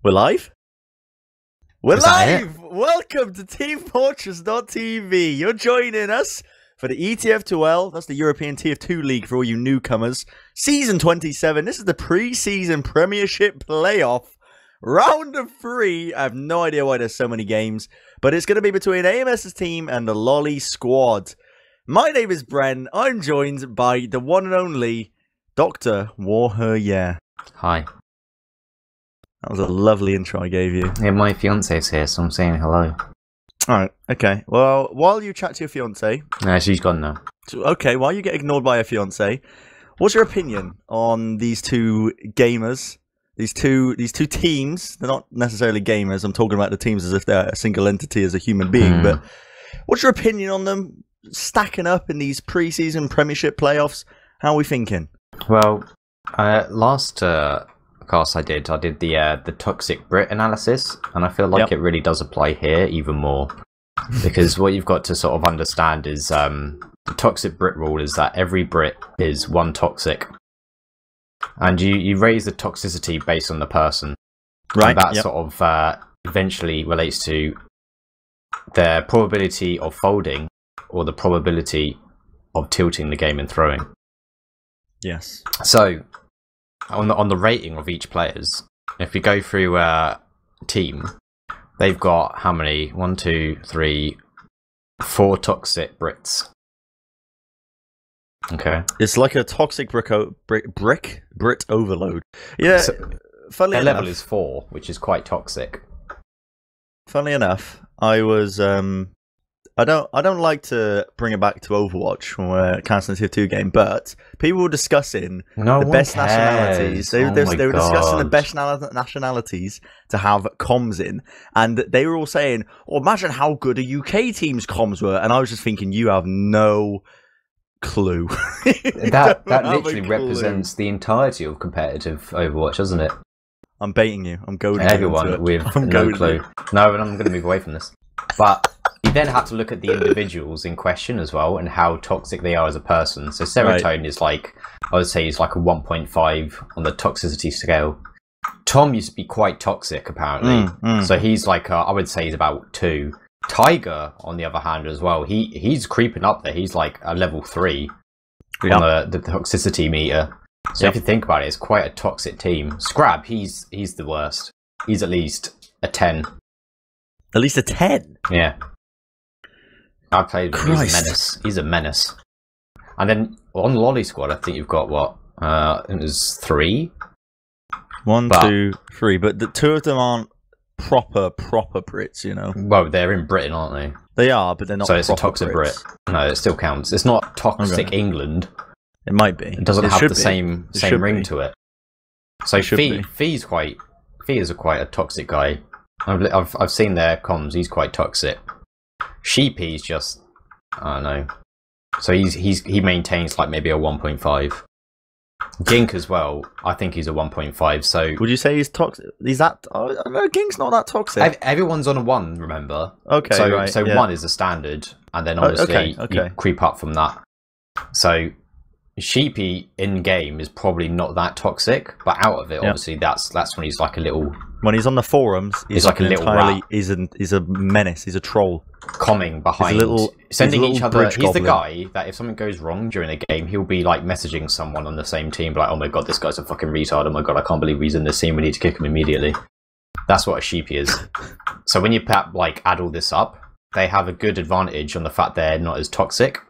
We're live? We're Is that live! Welcome to teamfortress.tv. You're joining us for the ETF2L. That's the European Tier 2 League for all you newcomers. Season 27. This is the Preseason Premiership Playoff. Round of 3. I have no idea why there's so many games, but it's going to be between AMS's team and the Loli squad. My name is Bren. I'm joined by the one and only Dr. WARHURYEAH. Hi. That was a lovely intro I gave you. Yeah, my fiance's here, so I'm saying hello. Alright, okay. Well, while you chat to your fiance... No, she's gone now. Okay, while you get ignored by your fiance, what's your opinion on these two gamers? These two teams? They're not necessarily gamers. I'm talking about the teams as if they're a single entity as a human being. But what's your opinion on them stacking up in these pre-season Premiership playoffs? How are we thinking? Well, last cast I did the toxic Brit analysis, and I feel like it really does apply here even more. Because what you've got to sort of understand is the toxic Brit rule is that every Brit is one toxic. And you raise the toxicity based on the person. Right. And that sort of eventually relates to their probability of folding or the probability of tilting the game and throwing. Yes. So, on the rating of each players, if we go through team, they've got how many? 1, 2, 3, 4 toxic Brits. Okay. It's like a toxic Brit overload. Yeah. So, funnily enough, level is 4, which is quite toxic. Funnily enough, I was I don't like to bring it back to Overwatch when we're cancelling the Tier 2 game, but people were discussing the best nationalities. They were discussing the best nationalities to have comms in, and they were all saying, "Oh, imagine how good a UK team's comms were." And I was just thinking, you have no clue. that literally represents the entirety of competitive Overwatch, doesn't it? I'm baiting you. I'm goading everyone with no clue. No, and I'm going to move away from this. But you then have to look at the individuals in question as well and how toxic they are as a person. So Serotonin is like, I would say, is like a 1.5 on the toxicity scale. Tom used to be quite toxic, apparently. So he's like, I would say he's about 2. Tiger, on the other hand, as well, he's creeping up there. He's like a level 3 on the toxicity meter. So if you think about it, it's quite a toxic team. Scrab, he's the worst. He's at least a 10. At least a 10? Yeah. I played with him. He's a menace. He's a menace. And then on Loli squad, I think you've got what? It was 3? 1, 2, 3. But the 2 of them aren't proper Brits, you know? Well, they're in Britain, aren't they? They are, but they're not. So it's a toxic Brits. Brit. No, it still counts. It's not toxic England. It might be. It doesn't have the same ring to it. So Fee is quite a toxic guy. I've seen their comms. He's quite toxic. Sheepy's just, I don't know. So he maintains like maybe a 1.5. Gink as well. I think he's a 1.5. So would you say he's toxic? Is that? Oh, no, Gink's not that toxic. Everyone's on a 1. Remember? Okay. So 1 is the standard, and then obviously you creep up from that. So Sheepy in game is probably not that toxic, but out of it, obviously that's when he's like a little. When he's on the forums, he's like a little rat. He's a menace. He's a troll. Coming behind, sending each other. He's the guy that if something goes wrong during a game, he'll be like messaging someone on the same team, like, "Oh my god, this guy's a fucking retard. Oh my god, I can't believe he's in this team. We need to kick him immediately." That's what a sheepy is. So when you add all this up, they have a good advantage on the fact they're not as toxic.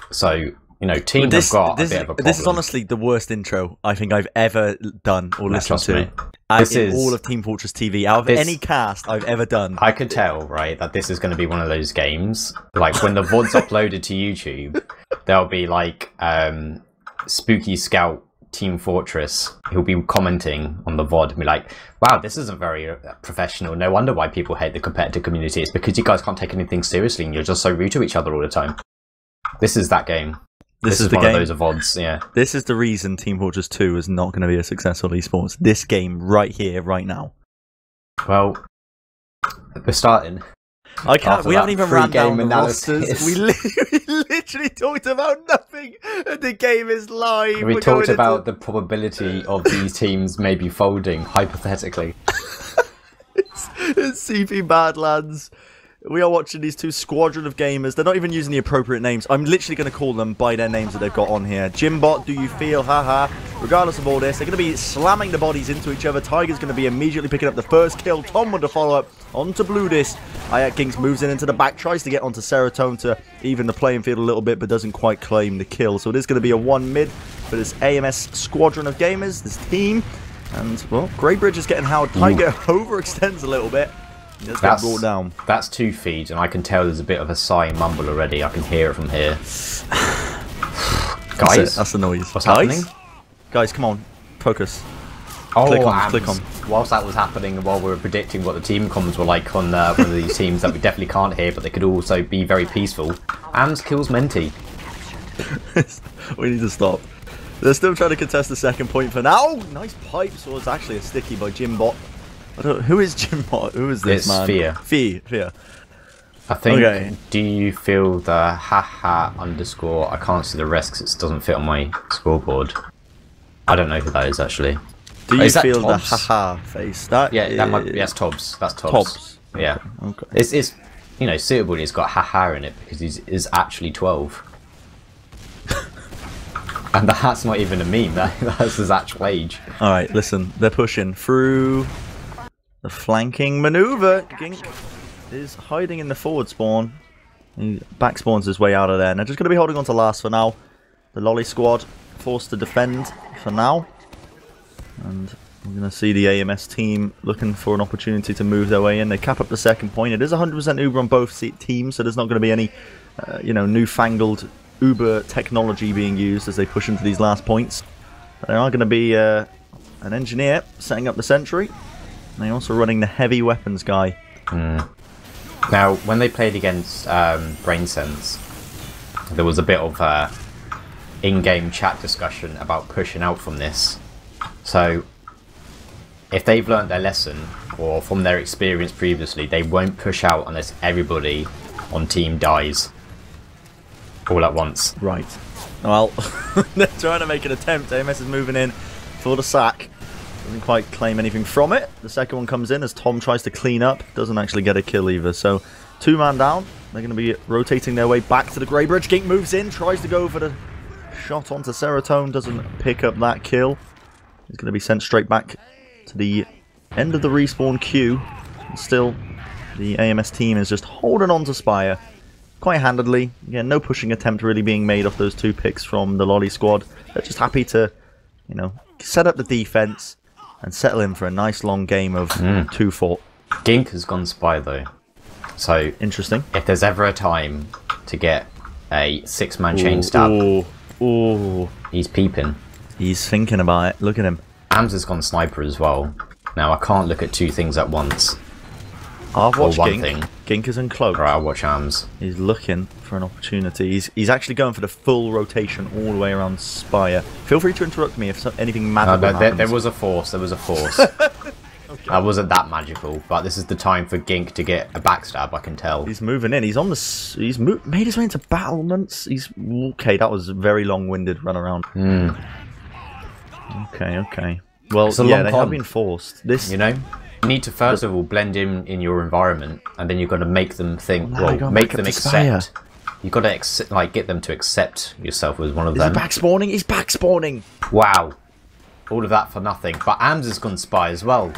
So. You know, teams have got a bit of a problem. This is honestly the worst intro I think I've ever done or listened to. This is all of Team Fortress TV. Out of any cast I've ever done. I could tell, right, that this is going to be one of those games. Like, when the VOD's uploaded to YouTube, there'll be, like, Spooky Scout Team Fortress. He'll be commenting on the VOD and be like, "Wow, this isn't very professional. No wonder why people hate the competitive community. It's because you guys can't take anything seriously and you're just so rude to each other all the time." This is that game. This is one of those VODs, yeah. This is the reason Team Fortress 2 is not going to be a successful esports. This game right here, right now. Well, we're starting. I can't. We haven't even ran down the rosters. We literally talked about nothing, and the game is live. We talked about the probability of these teams maybe folding, hypothetically. It's CP Badlands. We are watching these two squadron of gamers. They're not even using the appropriate names. I'm literally going to call them by their names that they've got on here. Jimbot, do you feel? Haha. Regardless of all this, they're going to be slamming the bodies into each other. Tiger's going to be immediately picking up the first kill. Tom with the follow-up onto Bludis. Ginks moves into the back, tries to get onto Serotonin to even the playing field a little bit, but doesn't quite claim the kill. So it is going to be a 1 mid for this AMS squadron of gamers, this team. And, well, Greybridge is getting howled. Tiger overextends a little bit. That's brought down. That's 2 feeds, and I can tell there's a bit of a sigh mumble already. I can hear it from here. Guys, that's the noise. What's happening? Guys, come on, focus. Oh, click on. Whilst that was happening, while we were predicting what the team comms were like on one of these teams that we definitely can't hear, but they could also be very peaceful. Ams kills Menti. We need to stop. They're still trying to contest the second point for now. Nice pipe. So it's actually a sticky by Jimbot. Who is Jimbot? Who is this man? Fear. I think, okay. Do you feel the haha underscore? I can't see the rest because it doesn't fit on my scoreboard. I don't know who that is actually. Do you feel the haha face? That that might be, that's Tobbs. That's Tobbs. Yeah. Okay. It's you know, suitable. It's got haha in it because he's actually 12. And that's not even a meme. That's his actual age. All right, listen. They're pushing through the flanking maneuver. Gink is hiding in the forward spawn. He back spawns his way out of there. And they're just going to be holding on to last for now. The Loli squad forced to defend for now. And we're going to see the AMS team looking for an opportunity to move their way in. They cap up the second point. It is 100% Uber on both teams, so there's not going to be any, newfangled Uber technology being used as they push into these last points. There are going to be an engineer setting up the sentry. And they're also running the heavy weapons guy. Now, when they played against BrainSense, there was a bit of in-game chat discussion about pushing out from this. So, if they've learned their lesson, or from their experience previously, they won't push out unless everybody on team dies all at once. Right. Well, they're trying to make an attempt. AMS is moving in for the sack. Doesn't quite claim anything from it. The second one comes in as Tom tries to clean up. Doesn't actually get a kill either. So, 2-man down. They're going to be rotating their way back to the Greybridge. Gink moves in, tries to go for the shot onto Serotonin. Doesn't pick up that kill. He's going to be sent straight back to the end of the respawn queue. And still, the AMS team is just holding on to Spire quite handedly. Again, no pushing attempt really being made off those 2 picks from the Loli squad. They're just happy to, set up the defense and settle in for a nice long game of 2-4. Gink has gone Spy though. So, interesting. If there's ever a time to get a 6-man chain stab, he's peeping. He's thinking about it. Look at him. Ams has gone sniper as well. Now, I can't look at 2 things at once. I'll watch Gink. Gink is uncloaked. Right, I'll watch Ams. He's looking for an opportunity. He's actually going for the full rotation all the way around Spire. Feel free to interrupt me if anything magical happens. There was a force. There was a force. Okay. I wasn't that magical, but this is the time for Gink to get a backstab. I can tell. He's moving in. He's on the. He's made his way into battlements. He's okay. That was a very long-winded run around. Okay. Well, yeah, they have been forced. This, you need to first of all blend in your environment, and then you've got to make them think. Well, make them accept. You've got to get them to accept yourself as one of them. Is he back spawning? He's back spawning. Wow, all of that for nothing. But Ams has gone Spy as well.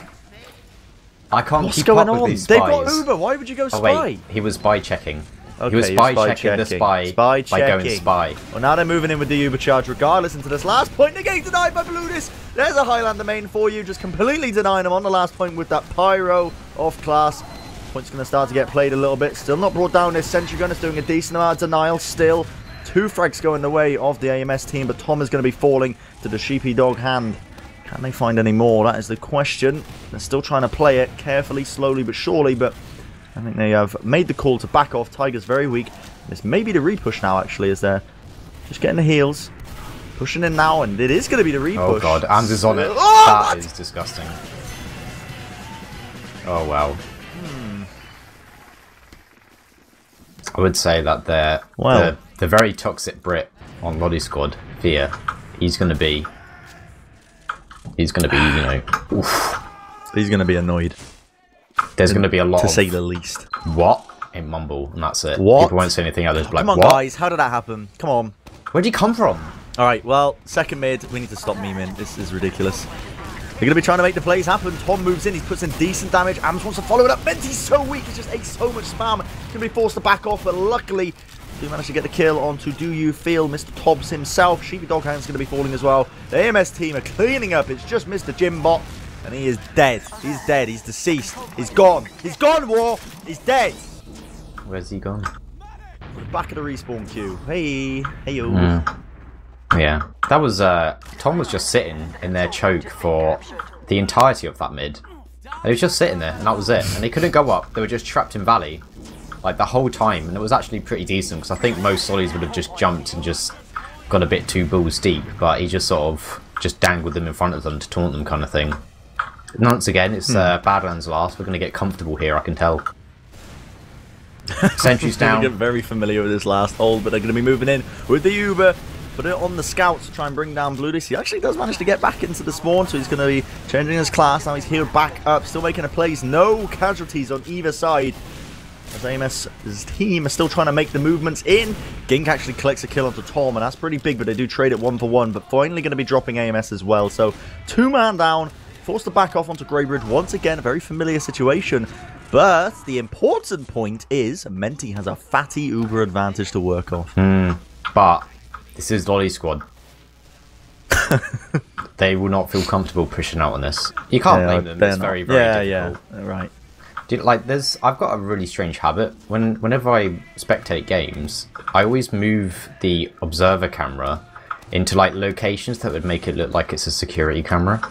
I can't keep up with these spies. They've got Uber. Why would you go Spy? Oh wait, he was spy checking. Okay, he was spy checking the spy by going Spy. Well, now they're moving in with the Uber charge regardless into this last point. Again, denied by Bludis. There's a Highlander main for you. Just completely denying him on the last point with that Pyro off class. Point's going to start to get played a little bit. Still not brought down. This Sentry Gun is doing a decent amount of denial still. 2 frags going the way of the AMS team, but Tom is going to be falling to the sheepy dog hand. Can they find any more? That is the question. They're still trying to play it carefully, slowly but surely, but I think they have made the call to back off. Tiger's very weak. This may be the repush now, actually, as they're just getting the heals. Pushing in now, and it is going to be the repush. Oh, God. Ams is on it. That is disgusting. Oh, wow. I would say that the the very toxic Brit on Loli squad, Fear, he's going to be, you know, oof. He's going to be annoyed. There's going to be a lot to say the least. What? In mumble, and that's it. What? People won't say anything other. Like, come on, what? guys. How did that happen? Come on. Where'd he come from? All right, well, second mid. We need to stop memeing. This is ridiculous. They're going to be trying to make the plays happen. Tom moves in. He puts in decent damage. Ams wants to follow it up. Menti's so weak. He just ate so much spam. He's going to be forced to back off, but luckily, he managed to get the kill onto Do You Feel Mr. Tobbs himself. Sheepy Dog Hand's going to be falling as well. The AMS team are cleaning up. It's just Mr. Jimbot, and he is dead. He's dead. He's deceased. He's gone. He's gone, War. He's dead. Where's he gone? Back of the respawn queue. Hey. Hey-yo. Yeah. That was, Tom was just sitting in their choke for the entirety of that mid. And he was just sitting there, and that was it. And they couldn't go up. They were just trapped in Valley, like, the whole time. And it was actually pretty decent, because I think most Solis would have just jumped and just got a bit too balls deep. But he just sort of just dangled them in front of them to taunt them kind of thing. And once again, it's Badlands last. We're going to get comfortable here, I can tell. Sentry's down. Get very familiar with this last hold, but they're going to be moving in with the Uber. Put it on the scouts to try and bring down Blue. He actually does manage to get back into the spawn, so he's going to be changing his class. Now he's healed back up, still making a plays. No casualties on either side. As AMS's team are still trying to make the movements in. Gink actually collects a kill onto Tom, and that's pretty big, but they do trade it 1-for-1. But finally going to be dropping AMS as well. So 2-man down, forced to back off onto Greybridge. Once again, a very familiar situation. But the important point is Menti has a fatty Uber advantage to work off. But this is Loli squad. They will not feel comfortable pushing out on this. You can't blame them. It's very, very difficult. Yeah, right. I've got a really strange habit. Whenever I spectate games, I always move the observer camera into like locations that would make it look like it's a security camera.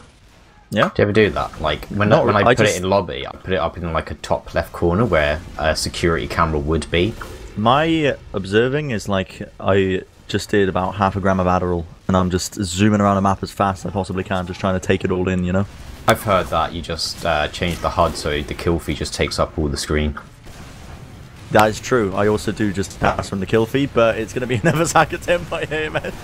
Yeah. Do you ever do that? Like when I put it in lobby, I put it up in like a top left corner where a security camera would be. My observing is like I just did about half a gram of Adderall, and I'm just zooming around the map as fast as I possibly can, just trying to take it all in, you know? I've heard that you just change the HUD so the kill feed just takes up all the screen. That is true. I also do just pass from the kill feed, but it's going to be another sack attempt by AMS.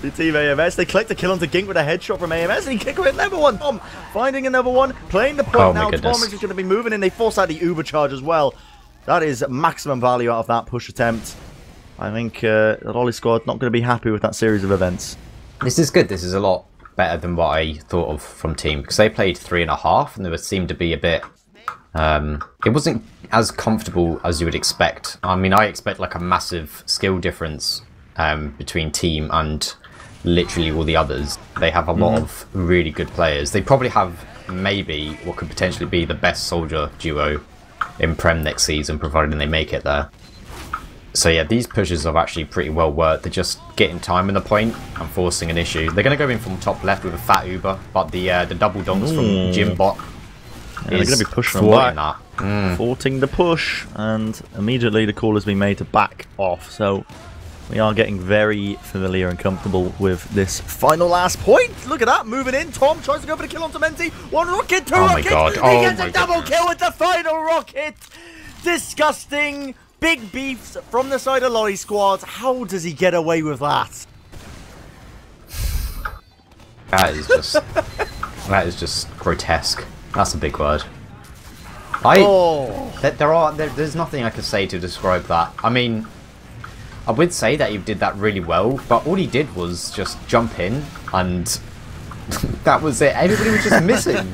The team AMS, they collect a kill onto Gink with a headshot from AMS, and he kick with another one. Tom finding another one, playing the point now. Tom is just going to be moving in. They force out the Uber charge as well. That is maximum value out of that push attempt. I think the Loli squad not going to be happy with that series of events. This is good. This is a lot better than what I thought of from team, because they played 3.5 and there seemed to be a bit it wasn't as comfortable as you would expect. I mean, I expect like a massive skill difference between team and literally all the others. They have a lot of really good players. They probably have maybe what could potentially be the best soldier duo in Prem next season, providing they make it there. So yeah, these pushes are actually pretty well worked. They're just getting time in the point and forcing an issue. They're going to go in from top left with a fat Uber, but the double donks from Jimbot is they're going to be pushing that. Thwarting the push, and immediately the call has been made to back off. So we are getting very familiar and comfortable with this final last point. Look at that, moving in. Tom tries to go for the kill onto Menti. One rocket, two rockets. God. He gets a double kill with the final rocket. Disgusting. Big beefs from the side of Loli squad. How does he get away with that? That is just grotesque. That's a big word. There's nothing I could say to describe that. I mean, I would say that he did that really well, but all he did was just jump in, and that was it. Everybody was just missing.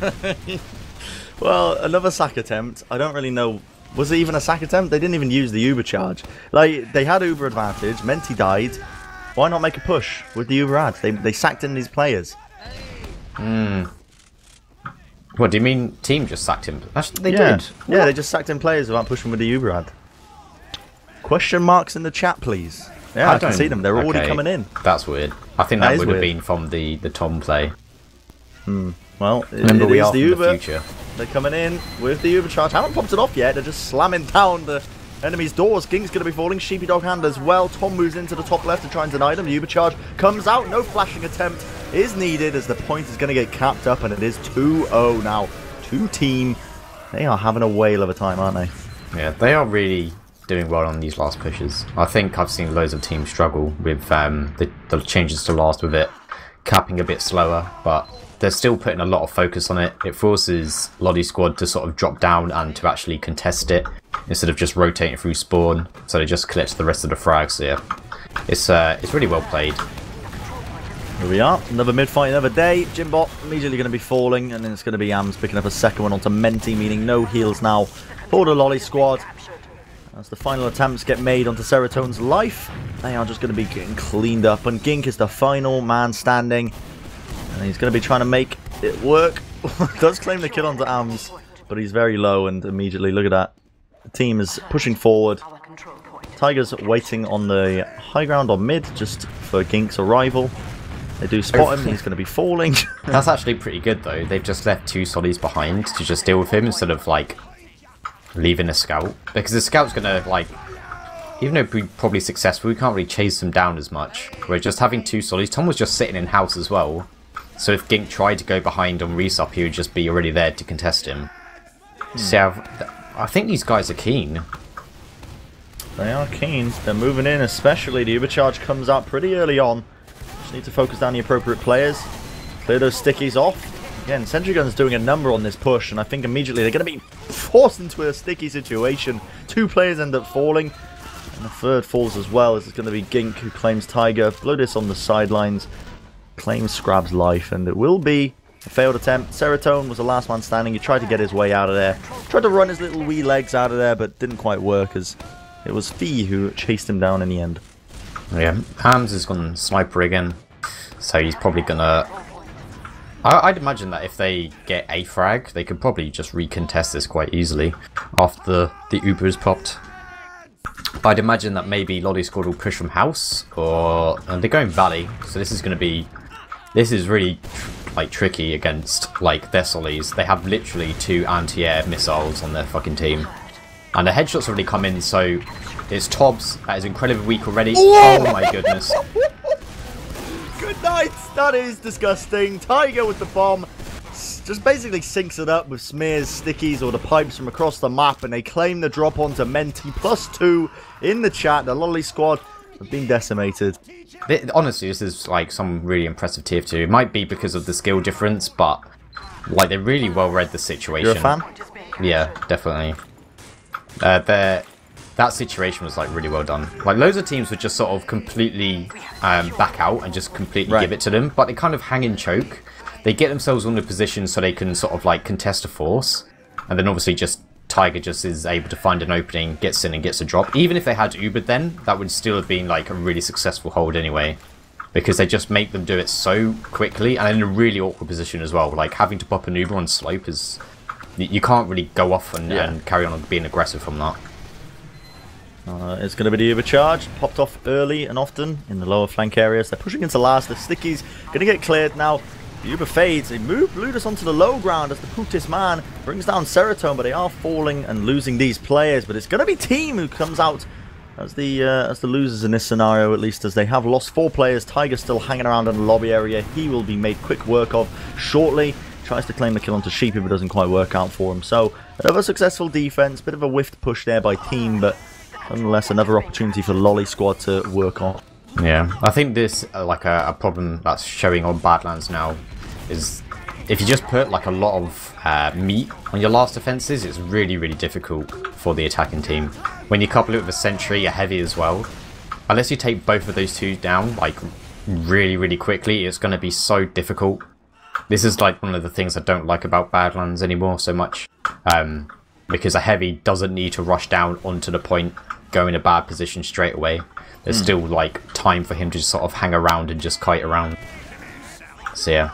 Well, another sack attempt. I don't really know. Was it even a sack attempt? They didn't even use the Uber charge. Like, they had Uber advantage. Menti died. Why not make a push with the Uber ad? They sacked in these players. What do you mean? Team just sacked him? They did. Yeah, they just sacked in players without pushing with the Uber ad. Question marks in the chat, please. Yeah, I can see them. They're already coming in. That's weird. I think that would have been from the Tom play. Well, remember, we are from the future. They're coming in with the Uber charge. Haven't popped it off yet. They're just slamming down the enemy's doors. Gink's going to be falling. Sheepy Dog Hand as well. Tom moves into the top left to try and deny them. The Uber charge comes out. No flashing attempt is needed as the point is going to get capped up, and it is 2-0 now. Two team. They are having a whale of a time, aren't they? Yeah, they are really doing well on these last pushes. I think I've seen loads of teams struggle with the changes to last with it capping a bit slower, but they're still putting a lot of focus on it. It forces Loli squad to sort of drop down and to actually contest it instead of just rotating through spawn, so they just collect the rest of the frags. So yeah, it's really well played. Here we are, another mid-fight, another day. Jimbot immediately going to be falling, and then it's going to be Ams picking up a second one onto Menti, meaning no heals now for the Loli squad. As the final attempts get made onto Seratone's life, they are just going to be getting cleaned up, and Gink is the final man standing, and he's going to be trying to make it work. Does claim the kill onto Ams, but he's very low, and immediately, look at that. The team is pushing forward. Tiger's waiting on the high ground on mid, just for Gink's arrival. They do spot him, he's going to be falling. That's actually pretty good though. They've just left 2 Solis behind to just deal with him instead of like leaving a scout. Because the scout's going to like, even though we're probably successful, we can't really chase them down as much. We're just having 2 Solis. Tom was just sitting in house as well. So if Gink tried to go behind on resup, he would just be already there to contest him. So I think these guys are keen. They are keen. They're moving in, especially the Ubercharge comes out pretty early on. Need to focus down the appropriate players, clear those stickies off. Again, Sentry Gun's doing a number on this push, and I think immediately they're going to be forced into a sticky situation. 2 players end up falling, and the third falls as well. This is going to be Gink, who claims Tiger. Bloodis on the sidelines claims Scrab's life, and it will be a failed attempt. Seratone was the last man standing. He tried to get his way out of there, tried to run his little wee legs out of there, but didn't quite work, as it was Fee who chased him down in the end. Yeah, Hams has gone sniper again, so he's probably gonna... I'd imagine that if they get a frag, they could probably just recontest this quite easily after the Uber is popped. But I'd imagine that maybe Loli squad will push from house, or they're going valley, so this is going to be... This is really like tricky against like their Solis. They have literally 2 anti-air missiles on their fucking team. And the headshots already come in, so it's Tobbs that is incredibly weak already. Oh my goodness. Good night. That is disgusting. Tiger with the bomb. Just basically syncs it up with smears, stickies, or the pipes from across the map, and they claim the drop onto Menti. +2 in the chat. The Loli squad have been decimated. Honestly, this is like some really impressive tier 2. It might be because of the skill difference, but like they really well read the situation. You're a fan? Yeah, definitely. That situation was like really well done. Like loads of teams would just sort of completely back out and just completely give it to them, but they kind of hang and choke. They get themselves on the position so they can sort of like contest a force, and then obviously just Tiger just is able to find an opening, gets in and gets a drop. Even if they had Ubered then, that would still have been like a really successful hold anyway, because they just make them do it so quickly and in a really awkward position as well. Like having to pop an Uber on slope is... You can't really go off and carry on being aggressive from that. It's going to be the Uber charge. Popped off early and often in the lower flank areas. They're pushing into last. The stickies going to get cleared now. The Uber fades. They move Ludus onto the low ground as the Putis man brings down Seratone, but they are falling and losing these players. But it's going to be Team who comes out as the losers in this scenario, at least, as they have lost 4 players. Tiger's still hanging around in the lobby area. He will be made quick work of shortly. Tries to claim the kill onto Sheepy, but doesn't quite work out for him. So, another successful defense. Bit of a whiffed push there by Team, but nonetheless, another opportunity for Loli squad to work on. Yeah, I think this, like a problem that's showing on Badlands now, is if you just put like a lot of meat on your last defenses, it's really, really difficult for the attacking team. When you couple it with a sentry, a heavy as well, unless you take both of those 2 down, like really, really quickly, it's going to be so difficult. This is like one of the things I don't like about Badlands anymore so much, because a heavy doesn't need to rush down onto the point, go in a bad position straight away. There's still like time for him to just sort of hang around and just kite around. So yeah,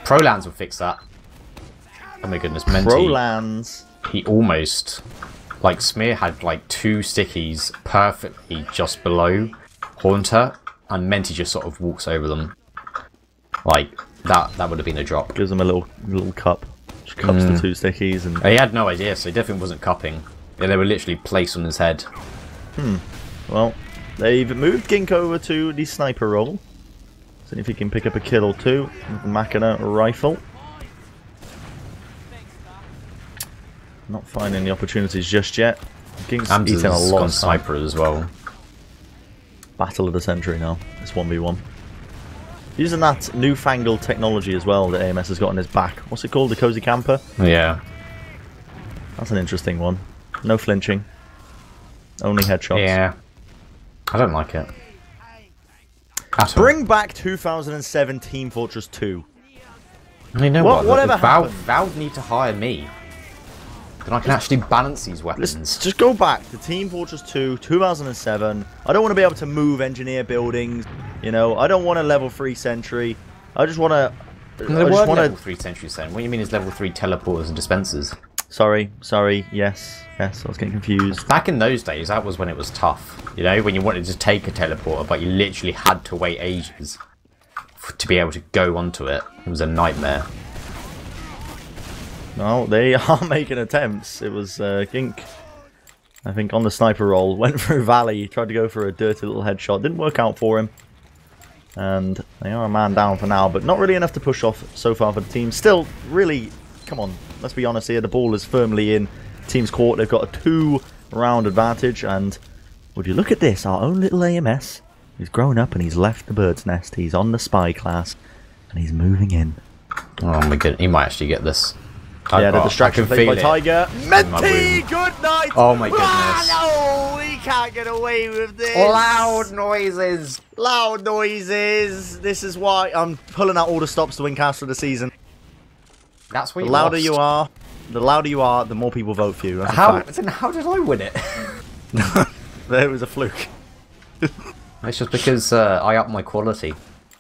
Prolands will fix that. Oh my goodness, Menti. Prolands. He almost, like Smear had like 2 stickies perfectly just below Haunter, and Menti just sort of walks over them. Like that would have been a drop. Gives him a little cup. Just cups the 2 stickies, and he had no idea, so he definitely wasn't cupping. Yeah, they were literally placed on his head. Well, they've moved Gink over to the sniper role. See if he can pick up a kill or 2 with the Machina rifle. Not finding the opportunities just yet. Gink's Ams eating a has lot gone of sniper as well. Battle of the century now. It's 1v1. Using that newfangled technology as well that AMS has got on his back. What's it called? The Cozy Camper? Yeah. That's an interesting one. No flinching. Only headshots. Yeah. I don't like it. Bring back 2007 Team Fortress 2. I mean, Whatever Valve need to hire me. Then I can actually balance these weapons. Let's just go back to Team Fortress 2, 2007. I don't want to be able to move engineer buildings. You know, I don't want a level 3 sentry. I just want to... There were level 3 sentries then. What do you mean is level 3 teleporters and dispensers? Sorry, yes, I was getting confused. Back in those days, that was when it was tough. You know, when you wanted to take a teleporter, but you literally had to wait ages to be able to go onto it. It was a nightmare. No, they are making attempts. It was Gink, I think, on the sniper roll. Went through Valley, tried to go for a dirty little headshot. Didn't work out for him. And they are a man down for now, but not really enough to push off so far for the team. Still, really, come on, let's be honest here. The ball is firmly in team's court. They've got a 2-round advantage. And would you look at this? Our own little AMS. He's grown up and he's left the bird's nest. He's on the spy class. And he's moving in. Oh my goodness, he might actually get this. Yeah, the distraction played by Tiger. Menti, good night! Oh my goodness. No, we can't get away with this. Loud noises. Loud noises. This is why I'm pulling out all the stops to win cast for the season. That's what The louder you are, the more people vote for you. That's a fact. How did I win it? There was a fluke. It's just because I up my quality.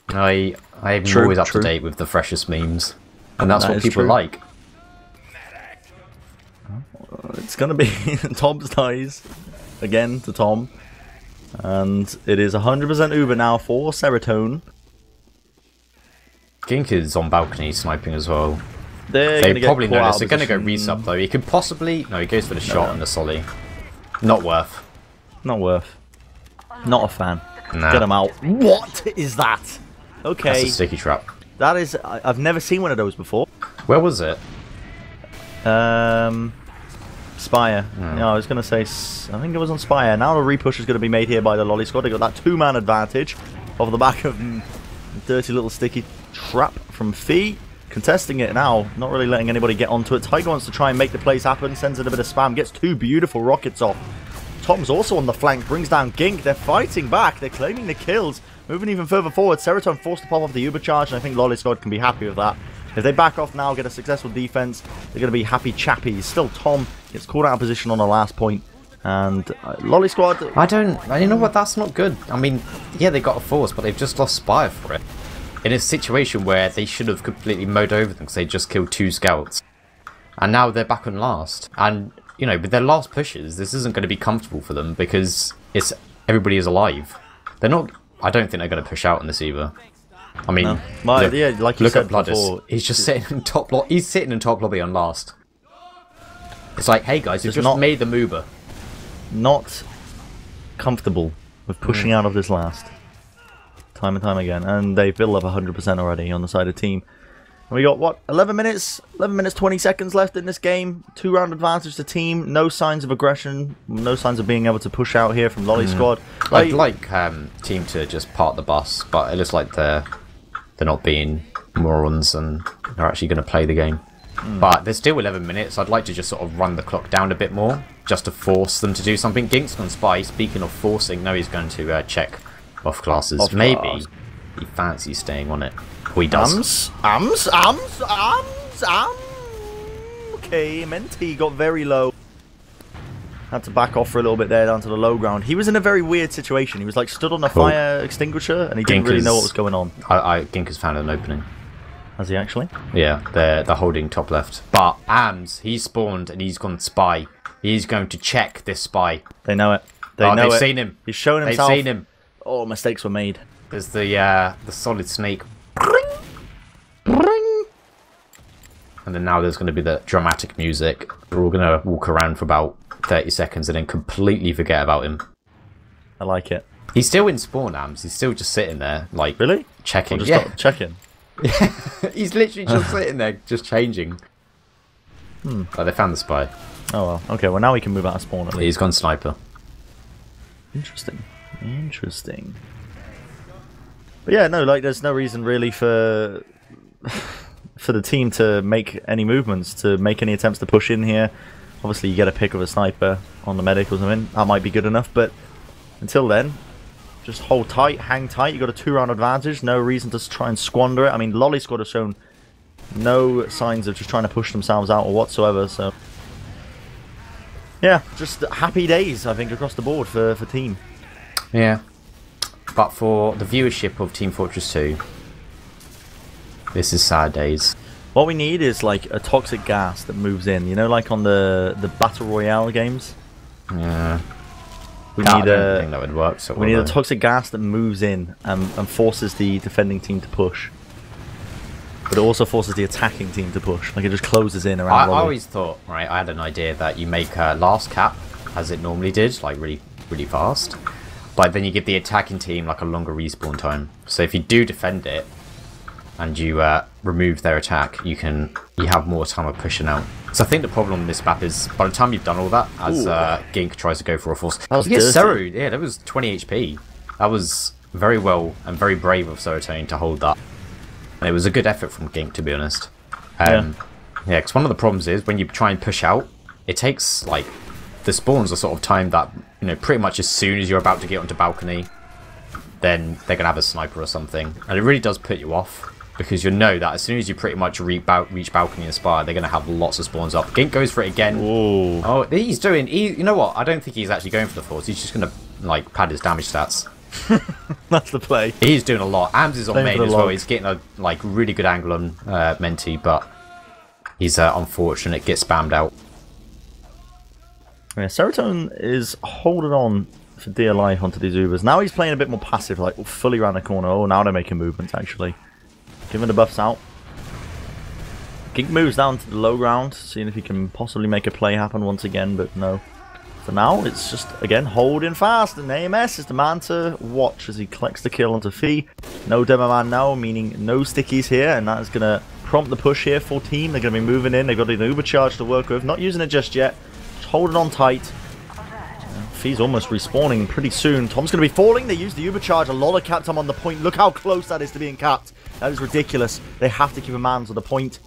I'm always up to date with the freshest memes. And that's what people like. It's going to be Tom's dies again to Tom. And it is 100% Uber now for Serotonin. Gink is on balcony sniping as well. They probably know this. They're going to go resub though. He could possibly... No, he goes for the shot and the solly. Not worth. Not worth. Not a fan. Nah. Get him out. What is that? Okay. That's a sticky trap. That is... I've never seen one of those before. Where was it? Spire. Yeah, I was going to say... I think it was on Spire. Now the repush is going to be made here by the Loli squad. They got that 2-man advantage off the back of dirty little sticky trap from Fee. Contesting it now. Not really letting anybody get onto it. Tiger wants to try and make the plays happen. Sends in a bit of spam. Gets 2 beautiful rockets off. Tom's also on the flank. Brings down Gink. They're fighting back. They're claiming the kills. Moving even further forward. Serotonin forced to pop off the Uber charge. And I think Loli squad can be happy with that. If they back off now, get a successful defense, they're going to be happy chappies. Still, Tom gets caught out of position on the last point. And Loli squad... You know what? That's not good. I mean, yeah, they got a force, but they've just lost Spire for it. In a situation where they should have completely mowed over them because they just killed 2 scouts. And now they're back on last. And, you know, with their last pushes, this isn't going to be comfortable for them because everybody is alive. They're not... I don't think they're going to push out on this either. I mean, no. Yeah, like you look said at Bloodus. before, He's just sitting in top lobby. He's sitting in top lobby on last. It's like, hey guys, you've just made the mover. Not comfortable with pushing out of this last. Time and time again. And they've built up 100% already on the side of team. And we got, what, 11 minutes? 11 minutes, 20 seconds left in this game. 2-round advantage to team. No signs of aggression. No signs of being able to push out here from Loli squad. I'd like team to just park the bus, but it looks like they're not being morons and they're actually going to play the game. But there's still 11 minutes. I'd like to just sort of run the clock down a bit more, just to force them to do something. Gink's on spy. Speaking of forcing, no, he's going to check off classes. Maybe he fancies staying on it. Oh, he does. Okay, Menti got very low. Had to back off for a little bit there down to the low ground. He was in a very weird situation. He was like stood on a fire extinguisher and he didn't really know what was going on. Gink has found an opening. Has he actually? Yeah, they're holding top left. But Ams, he's spawned and he's gone spy. He's going to check this spy. They know it. They've seen him. He's shown himself. They've seen him. Oh, mistakes were made. There's the solid snake. And then now there's going to be the dramatic music. We're all going to walk around for about 30 seconds and then completely forget about him. I like it. He's still in spawn, Ams. He's still just sitting there, like... Really? Checking. Stop checking. He's literally just sitting there, just changing. Oh, they found the spy. Oh well. Okay, well now we can move out of spawn at least. He's gone sniper. Interesting. Interesting. But yeah, no, like there's no reason really for the team to make any movements, to make any attempts to push in here. Obviously you get a pick of a sniper on the medic or something. That might be good enough, but until then, just hold tight, hang tight. You got a 2-round advantage. No reason to try and squander it. I mean, Loli squad has shown no signs of just trying to push themselves out or whatsoever, so yeah, just happy days, I think, across the board for team. Yeah. But for the viewership of Team Fortress 2, this is sad days. What we need is like a toxic gas that moves in, you know, like on the Battle Royale games. Yeah. We I need don't think that would work. So we need a toxic gas that moves in and forces the defending team to push. But it also forces the attacking team to push. Like it just closes in around Loli. I always thought, right, I had an idea that you make a last cap, as it normally did, like really, really fast. But then you give the attacking team like a longer respawn time. So if you do defend it, and you remove their attack, you have more time of pushing out. So I think the problem with this map is, by the time you've done all that, as Gink tries to go for a force, he gets Seru. Yeah, that was 20 HP. That was very well and very brave of Serotonin to hold that. And it was a good effort from Gink, to be honest. Yeah, because one of the problems is, when you try and push out, it takes, like, the spawns are sort of timed that, you know, pretty much as soon as you're about to get onto balcony, then they're going to have a sniper or something. And it really does put you off, because you know that as soon as you pretty much reach balcony and spire, they're going to have lots of spawns up. Gink goes for it again. Ooh. Oh, he's doing... you know what? I don't think he's actually going for the force. He's just going to, like, pad his damage stats. That's the play. He's doing a lot. Ams is on main as well. He's getting a, like, really good angle on Menti, but he's unfortunate. Gets spammed out. Yeah, Serotonin is holding on for dear life onto these Ubers. Now he's playing a bit more passive, like fully around the corner. Oh, now they're making movements, actually. Giving the buffs out. Gink moves down to the low ground, seeing if he can possibly make a play happen once again, but no. For now, it's just, again, holding fast, and AMS is the man to watch as he collects the kill onto Fee. No demo man now, meaning no stickies here, and that is going to prompt the push here for team. They're going to be moving in. They've got an Uber charge to work with. Not using it just yet. Just holding on tight. Fee's almost respawning pretty soon. Tom's going to be falling. They use the Uber charge. A lot of capped Tom on the point. Look how close that is to being capped. That is ridiculous. They have to keep a man to the point.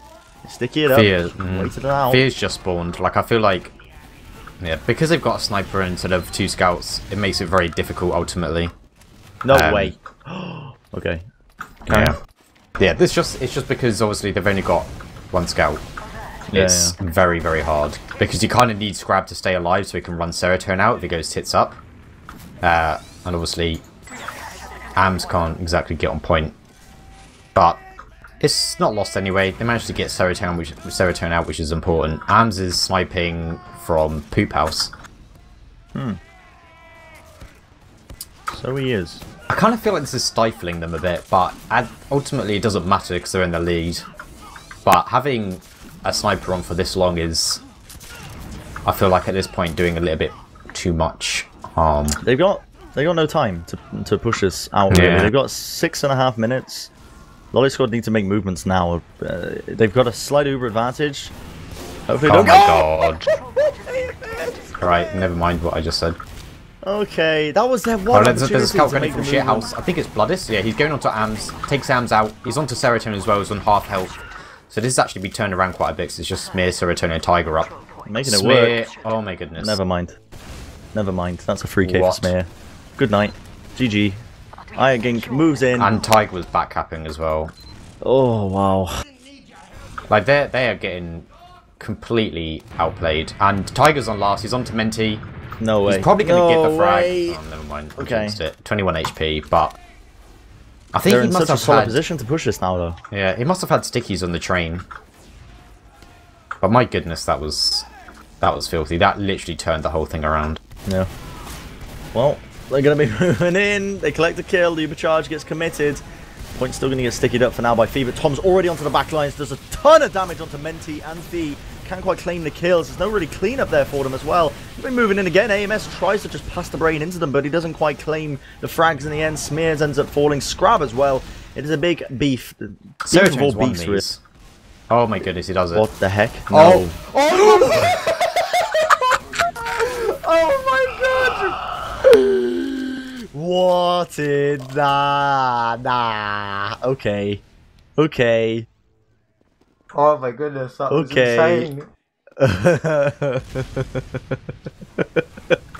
Sticky it up. Waited it out. Fear's just spawned. Like, I feel like... yeah, because they've got a sniper instead of 2 scouts, it makes it very difficult ultimately. No way. Okay. Yeah, it's just because obviously they've only got 1 scout. It's very, very hard. Because you kind of need Scrab to stay alive so he can run Serotonin out if he goes tits up. And obviously, Ams can't exactly get on point. But it's not lost anyway. They managed to get Serotonin out, which is important. Ams is sniping from Poop House. So he is. I kind of feel like this is stifling them a bit, but ultimately it doesn't matter because they're in the lead. But having a sniper on for this long is, I feel like at this point, doing a little bit too much harm. They've got no time to push this out. Really. They've got 6.5 minutes. Loli squad need to make movements now. They've got a slight Uber advantage. Hopefully oh my god! Right, never mind what I just said. Okay, that was their one. There's a scout going from shithouse. I think it's Bloodis. Yeah, he's going onto Ams. Takes Ams out. He's onto Serotonin as well. He's on half health. So this has actually been turned around quite a bit. Cause it's just Smear, Serotonin, and Tiger up. Making it work. Oh my goodness. Never mind. Never mind. That's a free K for Smear. Good night. GG. Iron Gink moves in. And Tiger was backcapping as well. Oh, wow. Like, they are getting completely outplayed. And Tiger's on last. He's on to Menti. No way. He's probably going to get the frag. Way. Oh, never mind. Okay. It. 21 HP, but I think they're he in must such a have solid position to push this now, though. Yeah, he must have had stickies on the train. But my goodness, that was filthy. That literally turned the whole thing around. Yeah. Well, they're going to be moving in. They collect the kill. The Uber charge gets committed. Point's still going to get stickied up for now by Fee, but Tom's already onto the back lines. Does a ton of damage onto Menti and Fee. Can't quite claim the kills. There's no really cleanup there for them as well. He's been moving in again. AMS tries to just pass the brain into them, but he doesn't quite claim the frags in the end. Smears ends up falling. Scrab as well. It is a big beef. Serotonin's won these. Oh my goodness, he does it. What the heck? No. Oh! What in nah. Okay. Okay. Oh my goodness, that was Okay. insane.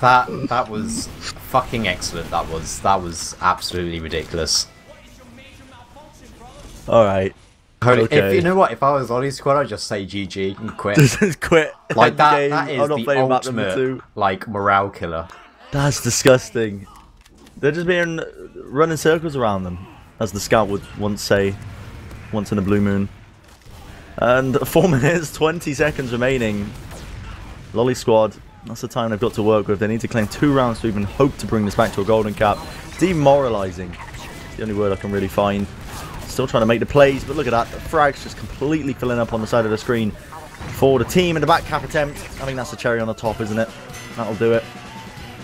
That was fucking excellent. That was absolutely ridiculous. Alright. Okay. If you know what, if I was Loli squad, I'd just say GG and quit. Just quit. Like that game. that is I'm not the playing map number 2. ultimate like morale killer. That's disgusting. They're just being running circles around them, as the scout would once say, once in a blue moon. And 4 minutes, 20 seconds remaining. Loli squad, that's the time they've got to work with. They need to claim 2 rounds to even hope to bring this back to a golden cap. Demoralizing. It's the only word I can really find. Still trying to make the plays, but look at that. The frag's just completely filling up on the side of the screen for the team in the back cap attempt. I think that's the cherry on the top, isn't it? That'll do it.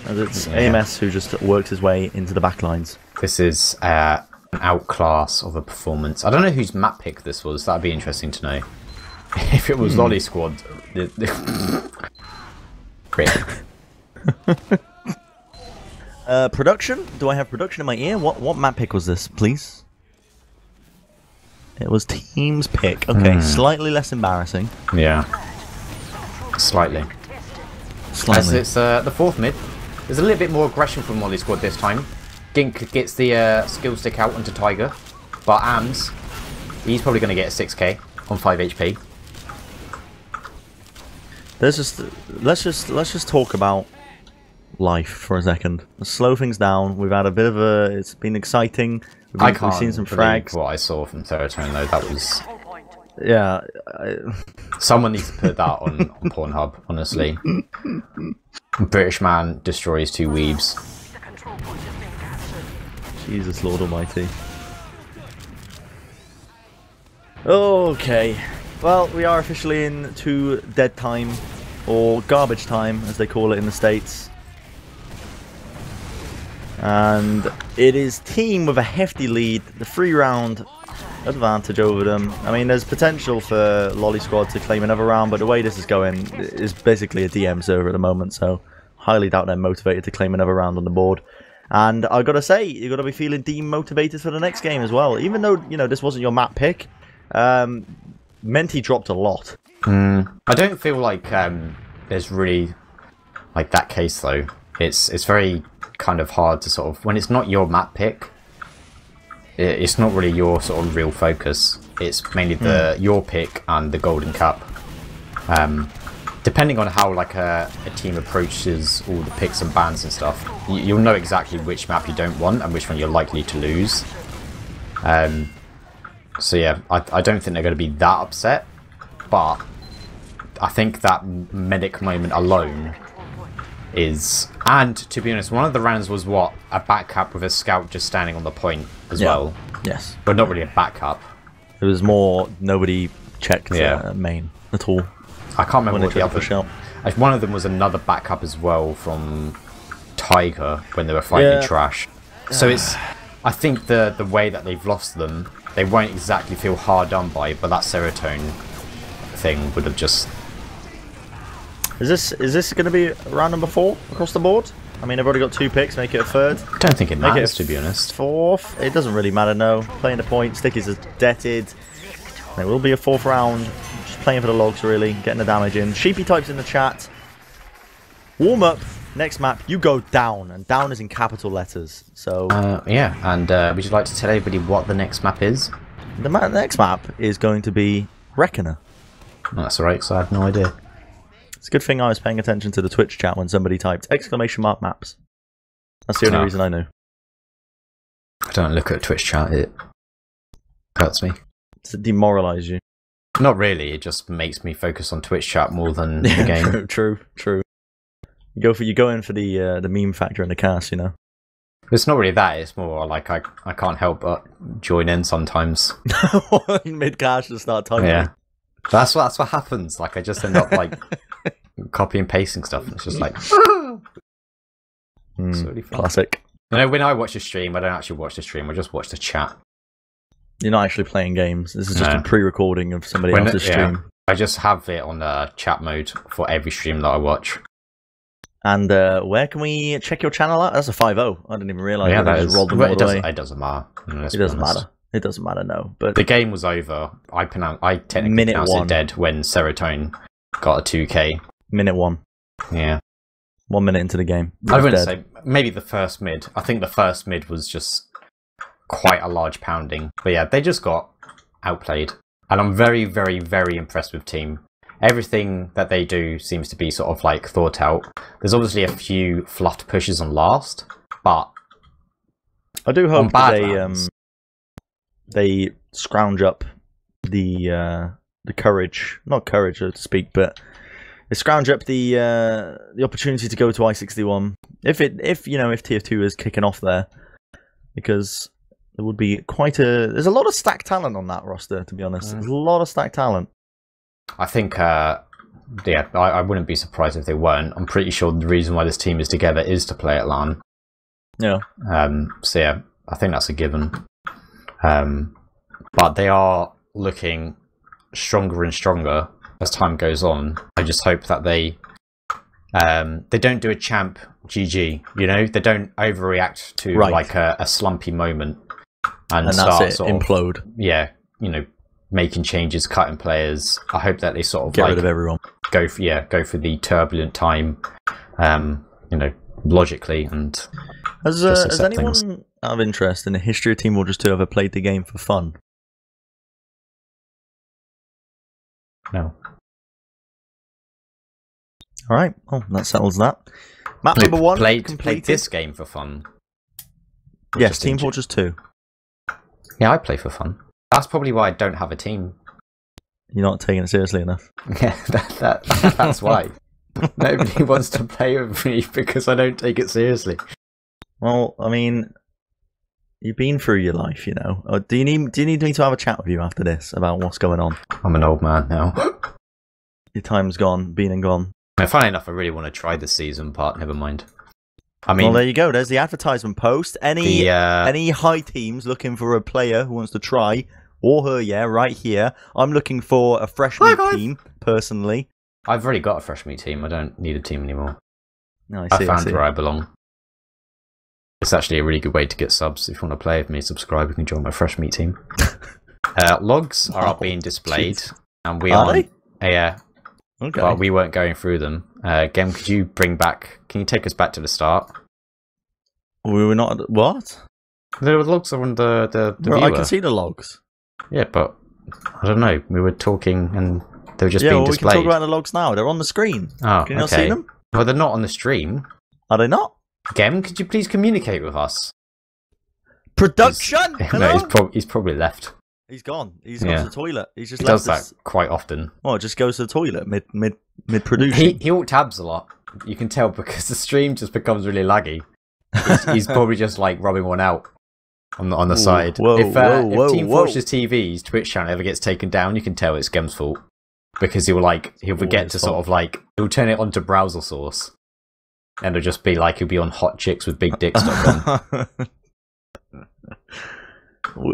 As it's AMS who just works his way into the back lines. This is an outclass of a performance. I don't know whose map pick this was. That'd be interesting to know. If it was Loli squad. Great. Production? Do I have production in my ear? What map pick was this, please? It was team's pick. Okay, slightly less embarrassing. Yeah. Slightly. As it's the 4th mid. There's a little bit more aggression from Loli squad this time. Gink gets the skill stick out onto Tiger. But Ams, he's probably going to get a 6k on 5 HP. Let's just talk about life for a second. Let's slow things down. We've had a bit of a. It's been exciting. We've seen some frags. What I saw from Serotonin though, that was. Yeah. Someone needs to put that on Pornhub. Honestly, British man destroys 2 weebs. Jesus Lord Almighty. Okay. Well, we are officially into dead time, or garbage time, as they call it in the States. And it is team with a hefty lead, the 3-round advantage over them. I mean, there's potential for Loli squad to claim another round, but the way this is going is basically a DM server at the moment, so highly doubt they're motivated to claim another round on the board. And I've got to say, you've got to be feeling demotivated for the next game as well. Even though, you know, this wasn't your map pick, Menti dropped a lot. I don't feel like there's really like that case though. It's very kind of hard to sort of, when it's not your map pick, it's not really your sort of real focus. It's mainly your pick and the golden cup. Depending on how like a team approaches all the picks and bans and stuff, you'll know exactly which map you don't want and which one you're likely to lose. So yeah, I don't think they're going to be that upset, but I think that medic moment alone is, and to be honest, one of the rounds was what, a back cap with a scout just standing on the point as well. Yes, but not really a back cap. It was more nobody checked main at all. I can't remember what the other shot. One of them was another back cap as well from Tiger when they were fighting trash. So it's, I think the way that they've lost them, they won't exactly feel hard done by, but that serotonin thing would have just. Is this going to be round number 4 across the board? I mean, I've already got 2 picks, make it a 3rd. I don't think it matters, to be honest. 4th? It doesn't really matter, no. Playing the point, Stickies is debted. There will be a 4th round. Just playing for the logs, really. Getting the damage in. Sheepy types in the chat. Warm up. Next map, you go down. And down is in capital letters. So yeah, and would you like to tell everybody what the next map is? The next map is going to be Reckoner. Oh, that's alright, because I had no idea. It's a good thing I was paying attention to the Twitch chat when somebody typed exclamation mark maps. That's the only reason I knew. I don't look at Twitch chat, it hurts me. Does it demoralise you? Not really, it just makes me focus on Twitch chat more than the game. True. You go in for the meme factor in the cast, you know. It's not really that, it's more like I can't help but join in sometimes. Mid-cast and start typing. Yeah. That's what happens. Like I just end up like copy and pasting stuff. And it's just like it's really fun. Classic. You know, when I watch a stream, I don't actually watch the stream. I just watch the chat. You're not actually playing games. This is just a pre-recording of somebody else's stream. I just have it on chat mode for every stream that I watch. And where can we check your channel at? That's a 5-0. I didn't even realise. Yeah, that just is. rolled them Well, all the way. it doesn't matter. It doesn't matter. It doesn't matter, no. But the game was over. I technically Minute pronounced 1. it dead when Serotonin got a 2k. Minute 1. Yeah. 1 minute into the game. I wouldn't say maybe the first mid. I think the first mid was just quite a large pounding. But yeah, they just got outplayed. And I'm very, very, very impressed with team. Everything that they do seems to be sort of like thought out. There's obviously a few fluffed pushes on last, but I do hope that they scrounge up the courage, not courage so to speak, but they scrounge up the opportunity to go to I-61 if TF2 is kicking off there, because there would be there's a lot of stacked talent on that roster, to be honest. There's a lot of stacked talent. I think, I wouldn't be surprised if they weren't. I'm pretty sure the reason why this team is together is to play at LAN. Yeah. So yeah, I think that's a given. But they are looking stronger and stronger as time goes on. I just hope that they don't do a champ GG. You know, they don't overreact to like a slumpy moment and start that's it. Implode. Making changes, cutting players. I hope that they sort of get rid of everyone. Go for the turbulent time, logically and. Has anyone out of interest in the history of Team Fortress 2 ever played the game for fun? No. All right. Oh, that settles that. Map number 1 completed. Played this game for fun. Yes, Team Fortress 2. Yeah, I play for fun. That's probably why I don't have a team. You're not taking it seriously enough. Yeah, that's why. Nobody wants to play with me because I don't take it seriously. Well, I mean, you've been through your life, you know. Do you need me to have a chat with you after this about what's going on? I'm an old man now. Your time's gone, been and gone. Funny enough, I really want to try this season, but never mind. I mean, well, there you go. There's the advertisement post. Any high teams looking for a player who wants to try WARHURYEAH right here. I'm looking for a fresh meat team, personally. I've already got a fresh meat team. I don't need a team anymore. No, I found where I belong. It's actually a really good way to get subs. If you want to play with me, subscribe. You can join my fresh meat team. Logs are up being displayed, and we are. Yeah. Okay. But we weren't going through them. Gemm, could you can you take us back to the start? We were not. What? The logs are on the viewer. I can see the logs. Yeah, but I don't know. We were talking and they were just being displayed. We can talk about the logs now. They're on the screen. Oh, can you not see them? Well, they're not on the stream. Are they not? Gemm, could you please communicate with us? Production? No, he's probably left. He's gone. He's gone to the toilet. He's just does that quite often. Well, just goes to the toilet mid production. He alt tabs a lot. You can tell because the stream just becomes really laggy. He's probably just like rubbing one out on the side. If Team Fortress TV's Twitch channel ever gets taken down, you can tell it's Gemm's fault because he'll forget to sort of like he'll turn it onto browser source, and it'll just be like he'll be on hotchickswithbigdicks.com.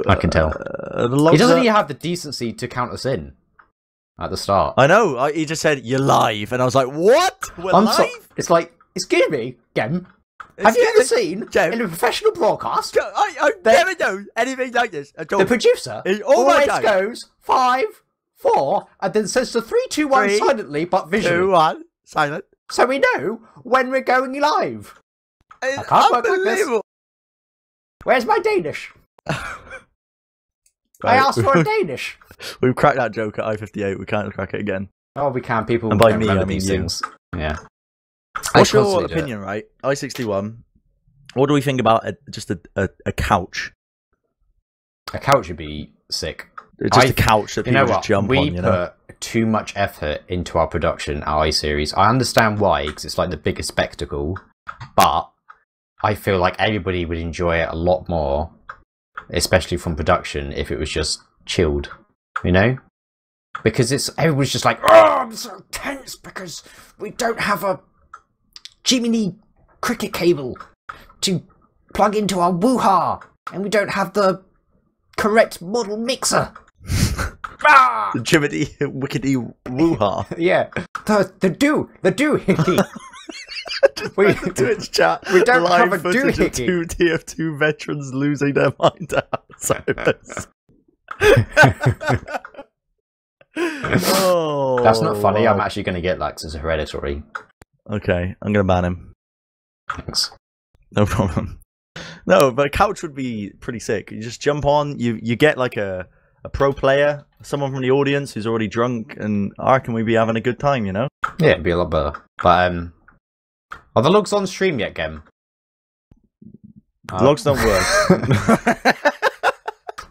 I can tell. He doesn't even have the decency to count us in at the start. I know. He just said, "You're live," and I was like, "What? We're live?" It's like, excuse me, Gemm. Have you ever seen in a professional broadcast? I never known anything like this at all. The producer always goes 5, 4, and then says the 3, 2, 1 silently, but visually. 2, 1, silent. So we know when we're going live. I can't work like this. Where's my Danish? I asked for a Danish. We've cracked that joke at I-58. We can't crack it again. Oh, we can. People and by me, remember I mean these things. Yeah. What's your opinion, right? I-61. What do we think about just a couch? A couch would be sick. Just a couch that people just jump on, We put too much effort into our production at I-Series. I understand why, because it's like the biggest spectacle, but I feel like everybody would enjoy it a lot more, especially from production, if it was just chilled, you know? Because everybody's just like, oh, I'm so tense because we don't have a Jiminy cricket cable to plug into our WARHURYEAH, and we don't have the correct model mixer. The Jiminy wickedy WARHURYEAH. Yeah, the do hickey. We, the Twitch chat. we don't live have a footage of doohickey. two TF2 veterans losing their mind outside of this. Oh, That's not funny. wow. I'm actually going to get that 'cause it's hereditary. Okay, I'm going to ban him. Thanks. No problem. No, but a couch would be pretty sick. You just jump on, you get like a pro player, someone from the audience who's already drunk, and I reckon we'd be having a good time, you know? Yeah, it'd be a lot better. But, are the logs on stream yet, Gem? Logs don't work.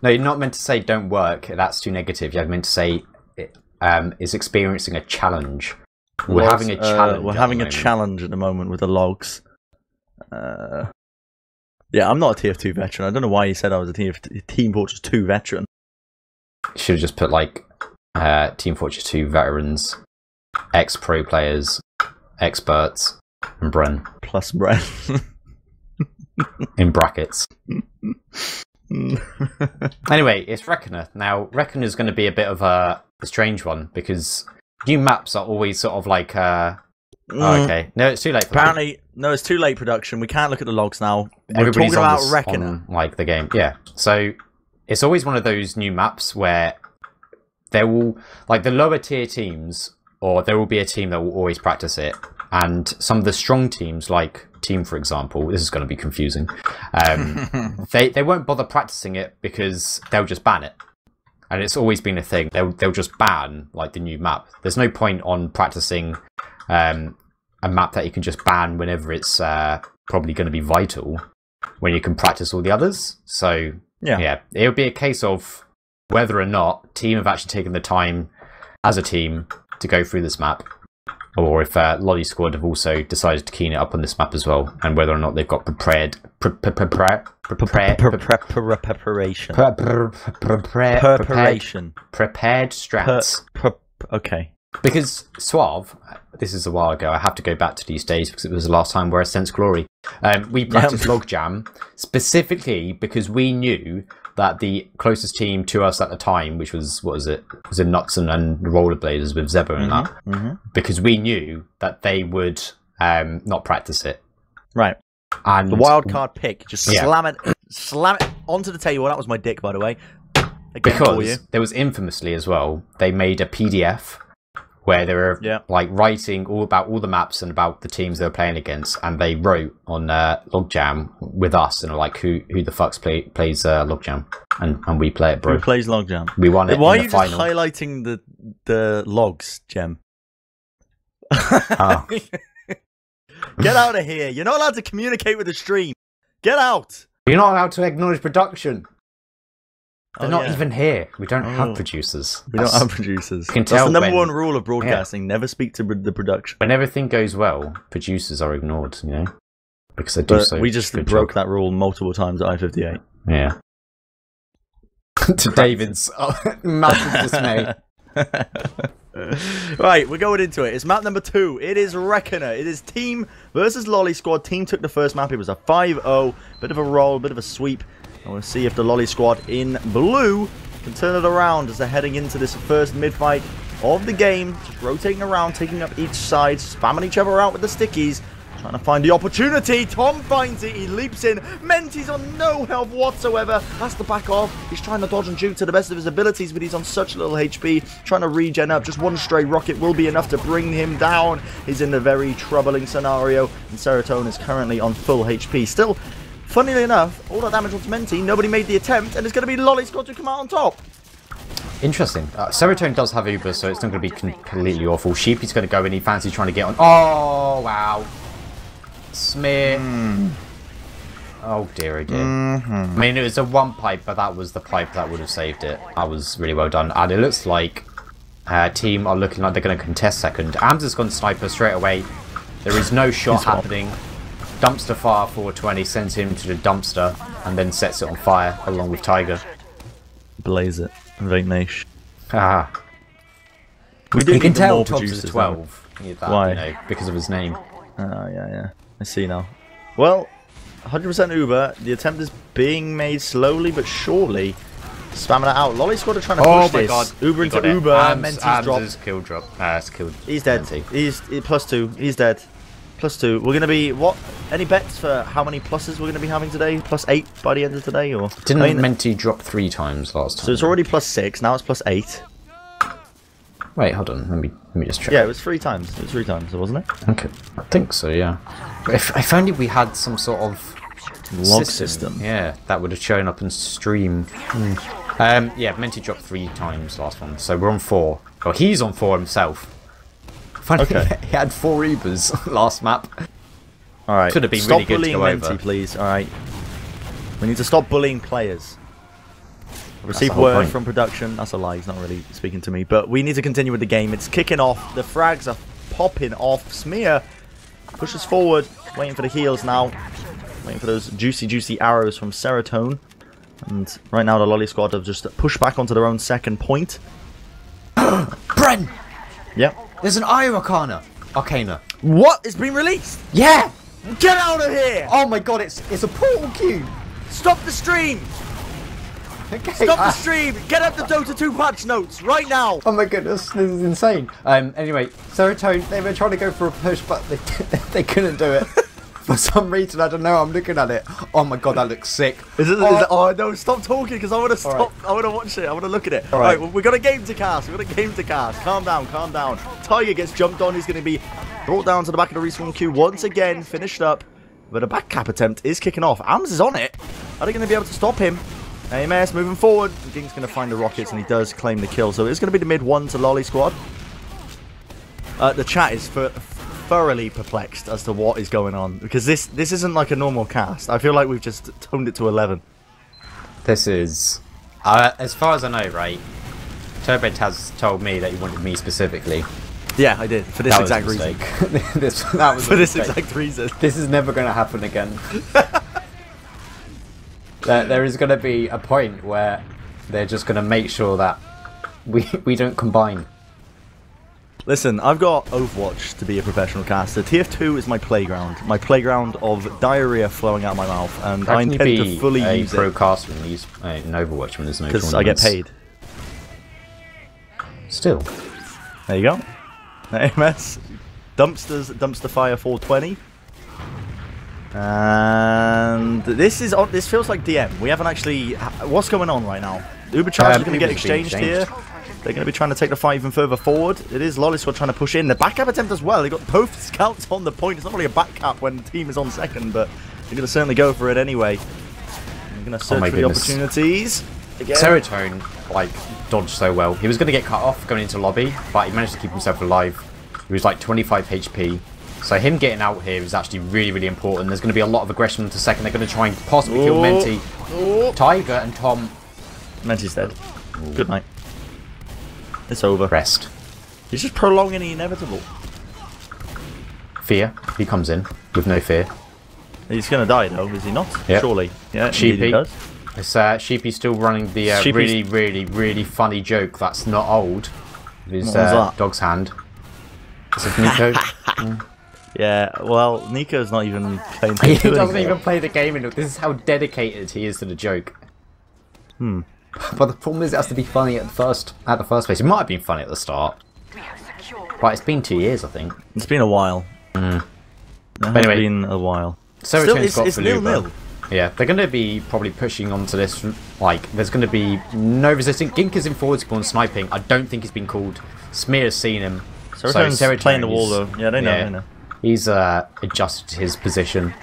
No, you're not meant to say don't work. That's too negative. You're meant to say it is experiencing a challenge. We're having a challenge. We're having a challenge at the moment with the logs. Yeah, I'm not a TF2 veteran. I don't know why you said I was a Team Fortress 2 veteran. Should have just put like Team Fortress 2 veterans, ex-pro players, experts, and Bren. Plus Bren. In brackets. Anyway, it's Reckoner. Now, Reckoner's going to be a bit of a strange one because new maps are always sort of like. Oh, okay, no, it's too late. Apparently, no, it's too late. Production. We can't look at the logs now. We're Everybody's talking about on Reckoner, like the game. Yeah, so it's always one of those new maps where there will, like, the lower tier teams, or there will be a team that will always practice it, and some of the strong teams, like Team, for example, this is going to be confusing. They won't bother practicing it because they'll just ban it, and it's always been a thing. They'll just ban like the new map. There's no point on practicing a map that you can just ban whenever it's probably going to be vital, when you can practice all the others. So yeah, it'll be a case of whether or not Team have actually taken the time as a team to go through this map, or if Loli Squad have also decided to keen it up on this map as well, and whether or not they've got prepared strats. Okay. Because Suave, this is a while ago, I have to go back to these days because it was the last time where I sensed glory. We practiced Logjam specifically because we knew that the closest team to us at the time, which was, what was it? Was it Nuxon and the Rollerbladers with Zebo and that? Because we knew that they would not practice it. Right. And the wild card pick, just slam it onto the table. That was my dick, by the way. Again, because there was infamously as well, they made a PDF where they were like writing all about all the maps and about the teams they were playing against, and they wrote on Logjam with us and were like, who the fucks plays Logjam, and we play it, bro. Who plays Logjam? We won it. Why in are you the final. just highlighting the logs, Gem? Oh. Get out of here! You're not allowed to communicate with the stream. Get out! You're not allowed to acknowledge production. They're not even here. We don't have producers. We don't have producers. Can That's tell the number one rule of broadcasting. Yeah. Never speak to the production. When everything goes well, producers are ignored, you know? Because they do so. We just broke that rule multiple times at I-58. Yeah. To David's massive dismay. Right, we're going into it. It's map number 2. It is Reckoner. It is Team versus Loli Squad. Team took the first map. It was a 5-0. Bit of a roll, bit of a sweep. And we'll see if the Loli Squad in blue can turn it around as they're heading into this first mid-fight of the game. Just rotating around, taking up each side, spamming each other out with the stickies. Trying to find the opportunity. Tom finds it. He leaps in. Menti's on no health whatsoever. Has to back off. He's trying to dodge and shoot to the best of his abilities, but he's on such little HP. Trying to regen up. Just one stray rocket will be enough to bring him down. He's in a very troubling scenario. And Serotonin is currently on full HP. Still, funnily enough, all that damage onto Menti. Nobody made the attempt. And it's going to be Loli Squad to come out on top. Interesting. Serotonin does have Uber, so it's not going to be completely awful. Sheepy's going to go in. He fancies trying to get on. Oh, wow. Smear. Oh dear, oh dear. I mean, it was a one pipe, but that was the pipe that would have saved it. That was really well done. And it looks like Team are looking like they're going to contest second. Ams has gone sniper straight away. There is no shot happening. Dumpster fire 420 sends him to the dumpster and then sets it on fire along with Tiger. Blaze it. Very niche. Ah. You can tell Tobbs is 12. Why? You know, because of his name. Oh, yeah. I see now. Well, 100% Uber. The attempt is being made slowly but surely. Spamming it out. Loli Squad are trying to push this. God. Uber into Uber. Menti's dropped. Kill drop. It's killed. He's dead. Menti. He's +2. He's dead. +2. We're going to be, what? Any bets for how many pluses we're going to be having today? +8 by the end of today? Or Didn't Menti drop 3 times last time? So it's already +6, now it's +8. Wait, hold on. Let me just check. Yeah, it was 3 times. It was 3 times, wasn't it? Okay, I think so. Yeah. If only we had some sort of log system. Yeah, that would have shown up in stream. Yeah, Menti dropped 3 times last one, so we're on 4. Well, he's on 4 himself. Funny, okay. He had 4 Ubers last map. All right. Could have been stop really good to go Menti, over. Please. All right. We need to stop bullying players. Receive word from production. That's a lie. He's not really speaking to me. But we need to continue with the game. It's kicking off. The frags are popping off. Smear pushes forward. Waiting for the heals now. Waiting for those juicy arrows from Serotonin. And right now the Loli squad have just pushed back onto their own second point. Bren! Yep. There's an Io Arcana. What? It's been released? Yeah! Get out of here! Oh my god, it's a portal cube! Stop the stream! Okay, Stop the stream! Get up the Dota 2 patch notes right now! Oh my goodness, this is insane. Anyway, Serotonin, they were trying to go for a push, but they couldn't do it. For some reason, I don't know, I'm looking at it. Oh my god, that looks sick. Oh no, stop talking, because I want to stop. Right. I want to watch it. I want to look at it. Alright, well, we got a game to cast. Calm down, calm down. Tiger gets jumped on. He's going to be brought down to the back of the respawn queue once again. Finished up. But a back cap attempt is kicking off. Ams is on it. Are they going to be able to stop him? AMS moving forward. Gink's going to find the rockets, and he does claim the kill. So it's going to be the mid-1 to Loli squad. The chat is thoroughly perplexed as to what is going on, because this isn't like a normal cast. I feel like we've just toned it to 11. This is, as far as I know, right? Turbid has told me that he wanted me specifically. Yeah, I did, for this exact reason. For this exact reason. This is never going to happen again. There is going to be a point where they're just going to make sure that we don't combine. Listen, I've got Overwatch to be a professional caster. TF2 is my playground of diarrhea flowing out of my mouth, and I intend to fully use it. Pro caster and use an Overwatch when there's no tournaments? Because I get paid. Still. There you go. AMS. Dumpster Fire 420. And this feels like DM. We haven't actually... What's going on right now? Uber charge is going to get exchanged here. They're going to be trying to take the fight even further forward. It is Loli squad trying to push in. The back cap attempt as well. They got both scouts on the point. It's not really a back cap when the team is on second, but they're going to certainly go for it anyway. They're going to search for the opportunities. Again. Serotonin, like, dodged so well. He was going to get cut off going into lobby, but he managed to keep himself alive. He was like 25 HP. So him getting out here is actually really, really important. There's going to be a lot of aggression into second. They're going to try and possibly kill Menti. Tiger and Tom. Menti's dead. Good night. It's over. Rest. He's just prolonging the inevitable. Fear. He comes in with no fear. He's going to die though, is he not? Yep. Surely. Yeah, Sheepy. he does. It's Sheepy's still running the really, really, really funny joke that's not old. With his dog's hand. Is it Nico? Yeah, well, Nico's not even playing. He doesn't even play the game enough. This is how dedicated he is to the joke. But the problem is, it has to be funny at the first place. It might have been funny at the start, but it's been 2 years, I think. It's been a while. But anyway, been a while. Still, it's 0-0. Yeah, they're going to be probably pushing onto this. Like, there's going to be no resistance. Gink is in forward spawn sniping. I don't think he's been called. Smear's seen him. Serotonin's playing the wall though. Yeah, they know. They know. He's adjusted his position.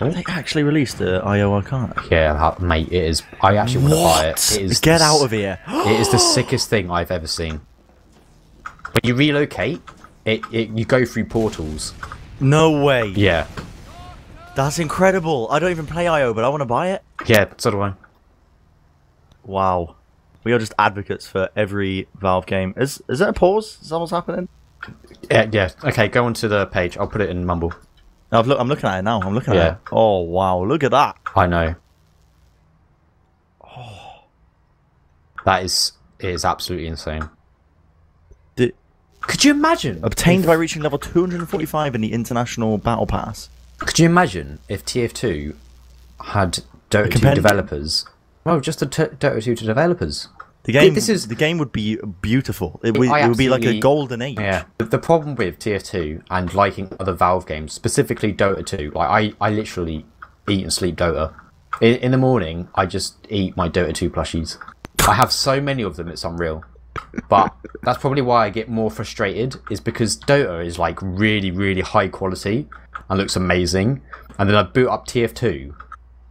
They actually released the IO Arcana. Yeah, mate, it is. I actually want to buy it. It is Get out of here! It is the sickest thing I've ever seen. When you relocate, you go through portals. No way. Yeah. That's incredible. I don't even play IO, but I want to buy it. Yeah, so do I. Wow. We are just advocates for every Valve game. Is there a pause? Is that what's happening? Yeah. Okay, go onto the page. I'll put it in Mumble. I'm looking at it now. I'm looking at it. Oh, wow. Look at that. I know. Oh. It is absolutely insane. Could you imagine? Obtained by reaching level 245 in the International Battle Pass. Could you imagine if TF2 had Dota 2 developers? Well, just the Dota 2 developers. The game would be beautiful. It would be like a golden age. Yeah. The problem with TF2 and liking other Valve games, specifically Dota 2, like I literally eat and sleep Dota. In the morning, I just eat my Dota 2 plushies. I have so many of them, it's unreal. But that's probably why I get more frustrated, is because Dota is like really, really high quality and looks amazing. And then I boot up TF2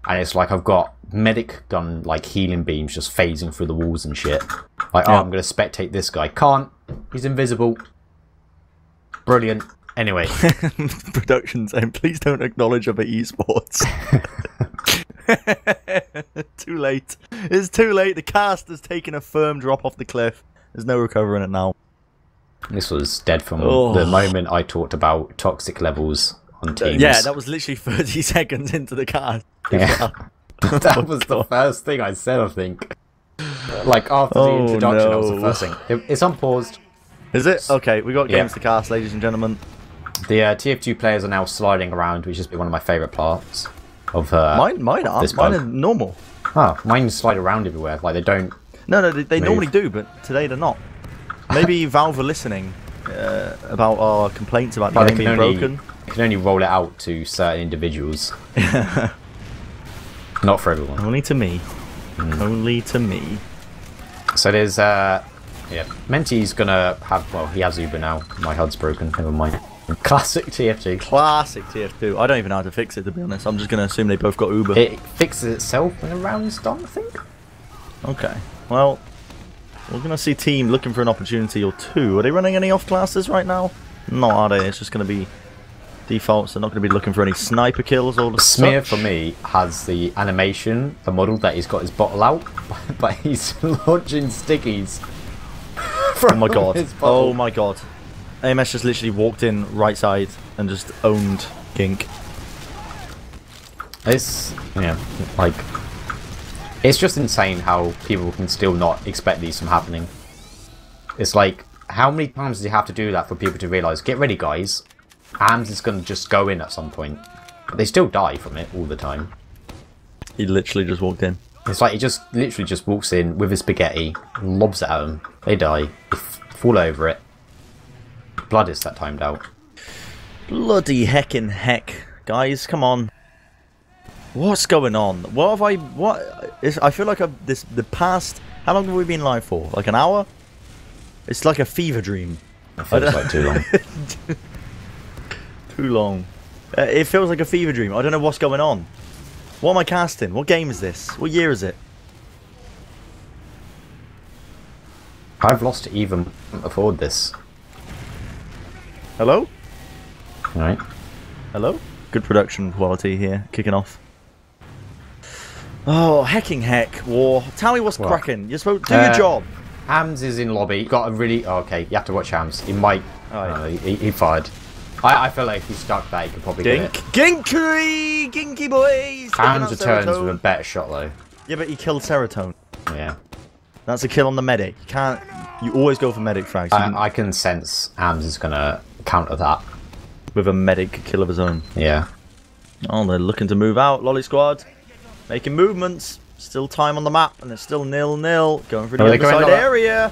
and it's like I've got medic gun, like healing beams just phasing through the walls and shit. Like, oh, I'm going to spectate this guy. Can't. He's invisible. Brilliant. Anyway. Production saying, please don't acknowledge other esports. Too late. It's too late. The cast has taken a firm drop off the cliff. There's no recovering it now. This was dead from the moment I talked about toxic levels on teams. Yeah, that was literally 30 seconds into the cast. Yeah. That was the first thing I said, I think. Like, after the introduction, that was the first thing. It's unpaused. Is it? Okay, we got games to cast, ladies and gentlemen. The TF2 players are now sliding around, which has been one of my favourite parts of mine aren't. Mine are normal. Oh, mine slide around everywhere. Like, they don't... No, they normally do, but today they're not. Maybe Valve are listening about our complaints about the game being broken. You can only roll it out to certain individuals. Not for everyone. Only to me. Only to me. So there's, Menti's gonna have, well, he has Uber now. My HUD's broken, never mind. Classic TF2. Classic TF2. I don't even know how to fix it, to be honest. I'm just gonna assume they both got Uber. It fixes itself when a round's done, I think. Okay. Well, we're gonna see team looking for an opportunity or two. Are they running any off classes right now? No, are they? It's just gonna be defaults. They're not going to be looking for any sniper kills or Smear for me has the animation, the model that he's got his bottle out, but he's launching stickies. Oh my god! Oh my god! AMS just literally walked in right side and just owned Gink. It's like it's just insane how people can still not expect these from happening. It's like, how many times do you have to do that for people to realise? Get ready, guys. Ams is going to just go in at some point. But they still die from it all the time. He literally just walked in. It's like he just literally just walks in with his spaghetti, lobs it at them. They die. They fall over it. Blood is that timed out. Bloody heckin' heck. Guys, come on. What's going on? What have I feel like the past... How long have we been live for? Like an hour? It's like a fever dream. It feels like too long. Too long. It feels like a fever dream. I don't know what's going on. What am I casting? What game is this? What year is it? I've lost to even afford this. Hello? Alright. Hello? Good production quality here, kicking off. Oh, hecking heck, War. Tell me what's cracking. You're supposed to do your job. Hams is in lobby. Got a really... Oh, okay, you have to watch Hams. He might... he fired. I feel like if he stuck that, he could probably get it. Ginky! Ginky boys! Hams returns with a better shot, though. Yeah, but he killed Serotonin. Yeah. That's a kill on the medic. You can't... You always go for medic frags. I can sense Hams is going to counter that. With a medic kill of his own. Yeah. Oh, they're looking to move out. Loli squad. Making movements. Still time on the map, and it's still 0-0. Going for the other side area.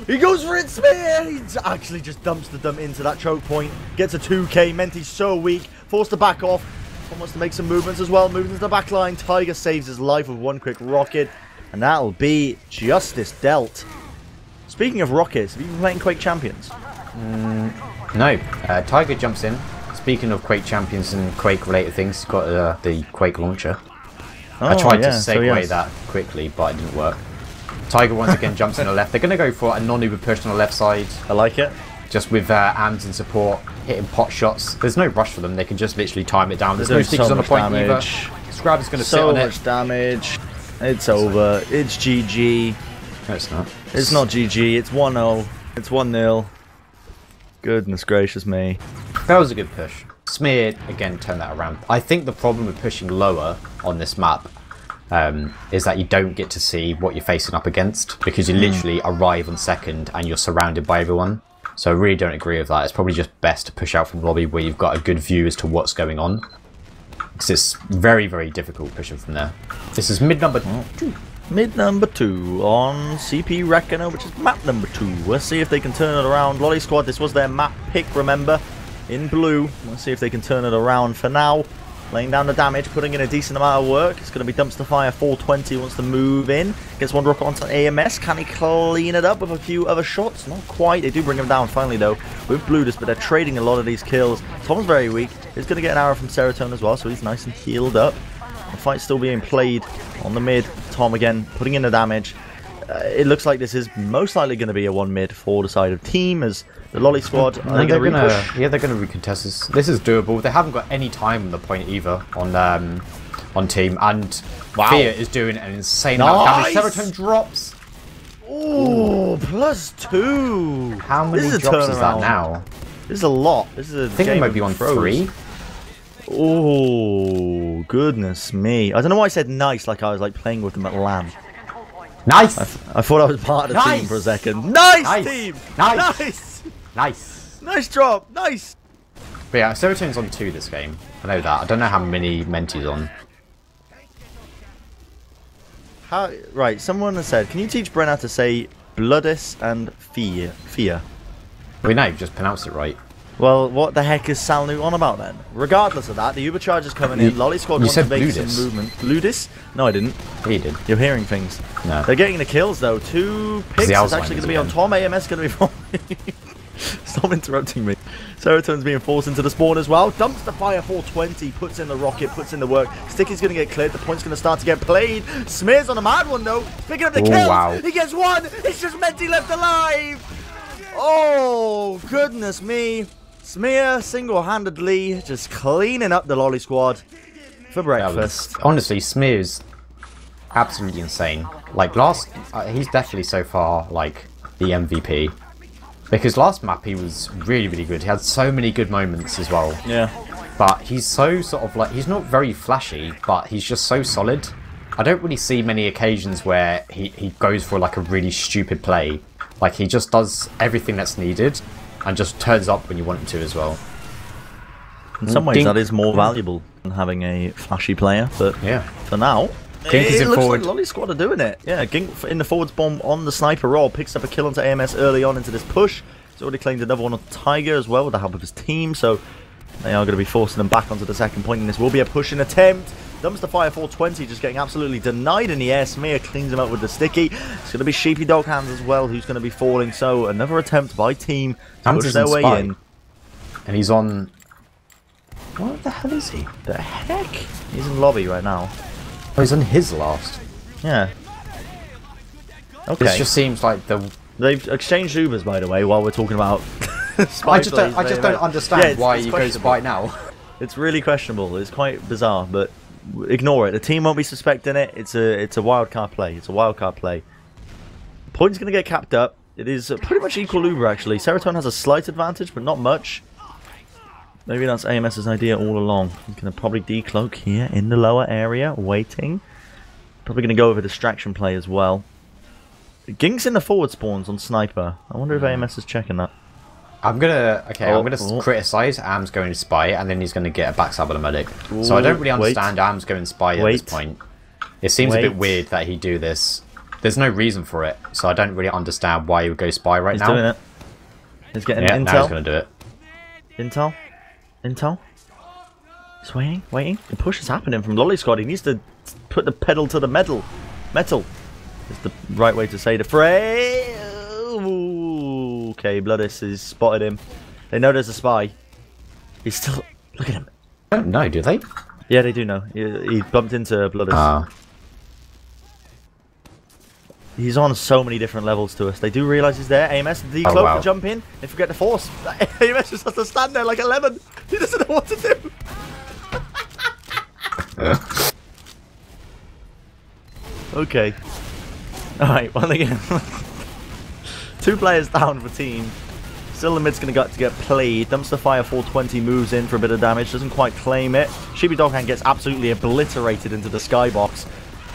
He goes for it, Spear! He actually just dumps the dump into that choke point. Gets a 2k. Menti's so weak. Forced to back off. Wants to make some movements as well. Moves into the back line. Tiger saves his life with one quick rocket. And that'll be justice dealt. Speaking of rockets, have you been playing Quake Champions? No. Tiger jumps in. Speaking of Quake Champions and Quake-related things, he's got the Quake launcher. I tried to segue that quickly, but it didn't work. Tiger once again jumps in the left. They're going to go for a non-Uber push on the left side. I like it. Just with AMS in support, hitting pot shots. There's no rush for them. They can just literally time it down. There's no stickers on the point either. Scrab is going to sit on it. So much damage. It's over. It's GG. No, it's not. It's not GG. It's 1-0. It's 1-0. Goodness gracious me. That was a good push. Smear, again, turned that around. I think the problem with pushing lower on this map is that you don't get to see what you're facing up against, because you literally arrive on second and you're surrounded by everyone. So I really don't agree with that. It's probably just best to push out from lobby where you've got a good view as to what's going on. Because it's very, very difficult pushing from there. This is mid number 2. Mid number 2 on CP Reckoner, which is map number 2. Let's see if they can turn it around. Loli squad, this was their map pick, remember, in blue. Let's see if they can turn it around for now. Laying down the damage, putting in a decent amount of work. It's going to be Dumpster Fire 420, wants to move in. Gets one rocket onto AMS. Can he clean it up with a few other shots? Not quite. They do bring him down finally, though, with Bludus, but they're trading a lot of these kills. Tom's very weak. He's going to get an arrow from Serotonin as well, so he's nice and healed up. The fight's still being played on the mid. Tom again putting in the damage. It looks like this is most likely going to be a 1 mid for the side of team, as the Loli squad are they're going to recontest this. This is doable. They haven't got any time on the point either on team, and wow. Fear is doing an insane amount of damage. Serotonin drops. Ooh, +2. How many drops is that now? This is a lot. This is a I think it might be on throws. 3. Oh, goodness me. I don't know why I said nice like I was like playing with them at LAN. Nice! I thought I was part of the team for a second. Nice team! Nice! Nice drop! Nice! But yeah, Serotonin's on 2 this game. I know that. I don't know how many Menti's on. Right, someone has said, can you teach Bren how to say Bloodis and Fear? Well, no, you've just pronounced it right. Well, what the heck is Salnu on about then? Regardless of that, the Uber charge is coming in. Loli squad wants to make some movement. Ludis? No, I didn't. You did. You're hearing things. No. They're getting the kills though. 2 picks is actually going to be on Tom. AMS going to be falling. Stop interrupting me. Serotonin's being forced into the spawn as well. Dumpster Fire 420. Puts in the rocket. Puts in the work. Sticky's going to get cleared. The point's going to start to get played. Smear's on a mad one though. Picking up the kills. Wow. He gets 1. It's just Menti left alive. Oh, goodness me. Smear single-handedly just cleaning up the Loli squad for breakfast. Honestly, Smear's absolutely insane. Like he's definitely so far like the MVP. Because last map he was really, really good. He had so many good moments as well. Yeah. But he's so sort of like, he's not very flashy, but he's just so solid. I don't really see many occasions where he goes for like a really stupid play. Like he just does everything that's needed. And just turns up when you want him to as well. In some ways, that is more valuable than having a flashy player. But yeah, for now, it looks like Loli squad are doing it. Yeah, Gink in the forwards bomb on the sniper roll. Picks up a kill onto AMS early on into this push. He's already claimed another one on Tiger as well with the help of his team. So they are going to be forcing them back onto the second point. And this will be a pushing attempt. Dumpster Fire 420 just getting absolutely denied in the air. Smear cleans him up with the sticky. It's going to be Sheepy Dog Hands as well who's going to be falling. So another attempt by team to push their way in. And he's on... What the hell is he? The heck? He's in lobby right now. Oh, he's on his last. Yeah. Okay. This just seems like They've exchanged Ubers, by the way, while we're talking about... I just don't understand why you go Spy now. It's really questionable. It's quite bizarre, but... Ignore it. The team won't be suspecting it. It's a wild card play. It's a wild card play. Point's going to get capped up. It is pretty much equal Uber actually. Serotonin has a slight advantage, but not much. Maybe that's AMS's idea all along. He's going to probably decloak here in the lower area, waiting. Probably going to go with a distraction play as well. Gink's in the forward spawns on Sniper. I wonder if AMS is checking that. I'm gonna criticize Am's going to Spy, and then he's gonna get a backstab on a medic. So I don't really understand Am's going Spy at this point. It seems a bit weird that he'd do this. There's no reason for it, so I don't really understand why he would go Spy right now. He's doing it. He's getting intel. Now he's gonna do it. Intel. He's waiting. The push is happening from Loli squad. He needs to put the pedal to the metal. Is the right way to say the phrase. Okay, Bloodis has spotted him. They know there's a spy. He's still... Look at him. I don't know, do they? Yeah, they do know. He bumped into Bloodis. He's on so many different levels to us. They do realise he's there. AMS, the cloak to jump in. They forget the force. AMS just has to stand there like 11. He doesn't know what to do. Okay. Alright, well again. 2 players down for team. Still the mid's going to get played. Dumpster Fire 420 moves in for a bit of damage. Doesn't quite claim it. Sheepy Doghand gets absolutely obliterated into the skybox.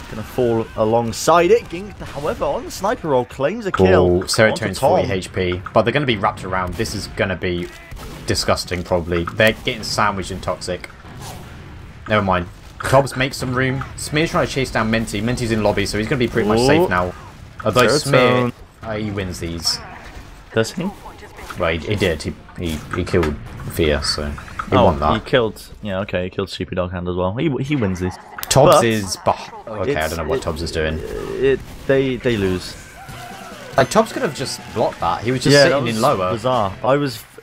Going to fall alongside it. Gink, however, on the sniper roll, claims a kill. Serotonin's 40 HP. But they're going to be wrapped around. This is going to be disgusting, probably. They're getting sandwiched in Toxic. Never mind. Tobbs makes some room. Smear's trying to chase down Menti. Menti's in lobby, so he's going to be pretty much safe now. Although Smear, he wins these. Does he? Well, he did. He killed Fear, so he won that. He killed. Yeah, okay. He killed Stupid Dog Hand as well. He wins these. Tobbs is. Okay, I don't know what Tobbs is doing. They lose. Like Tobbs could have just blocked that. He was just sitting in lower. Bizarre.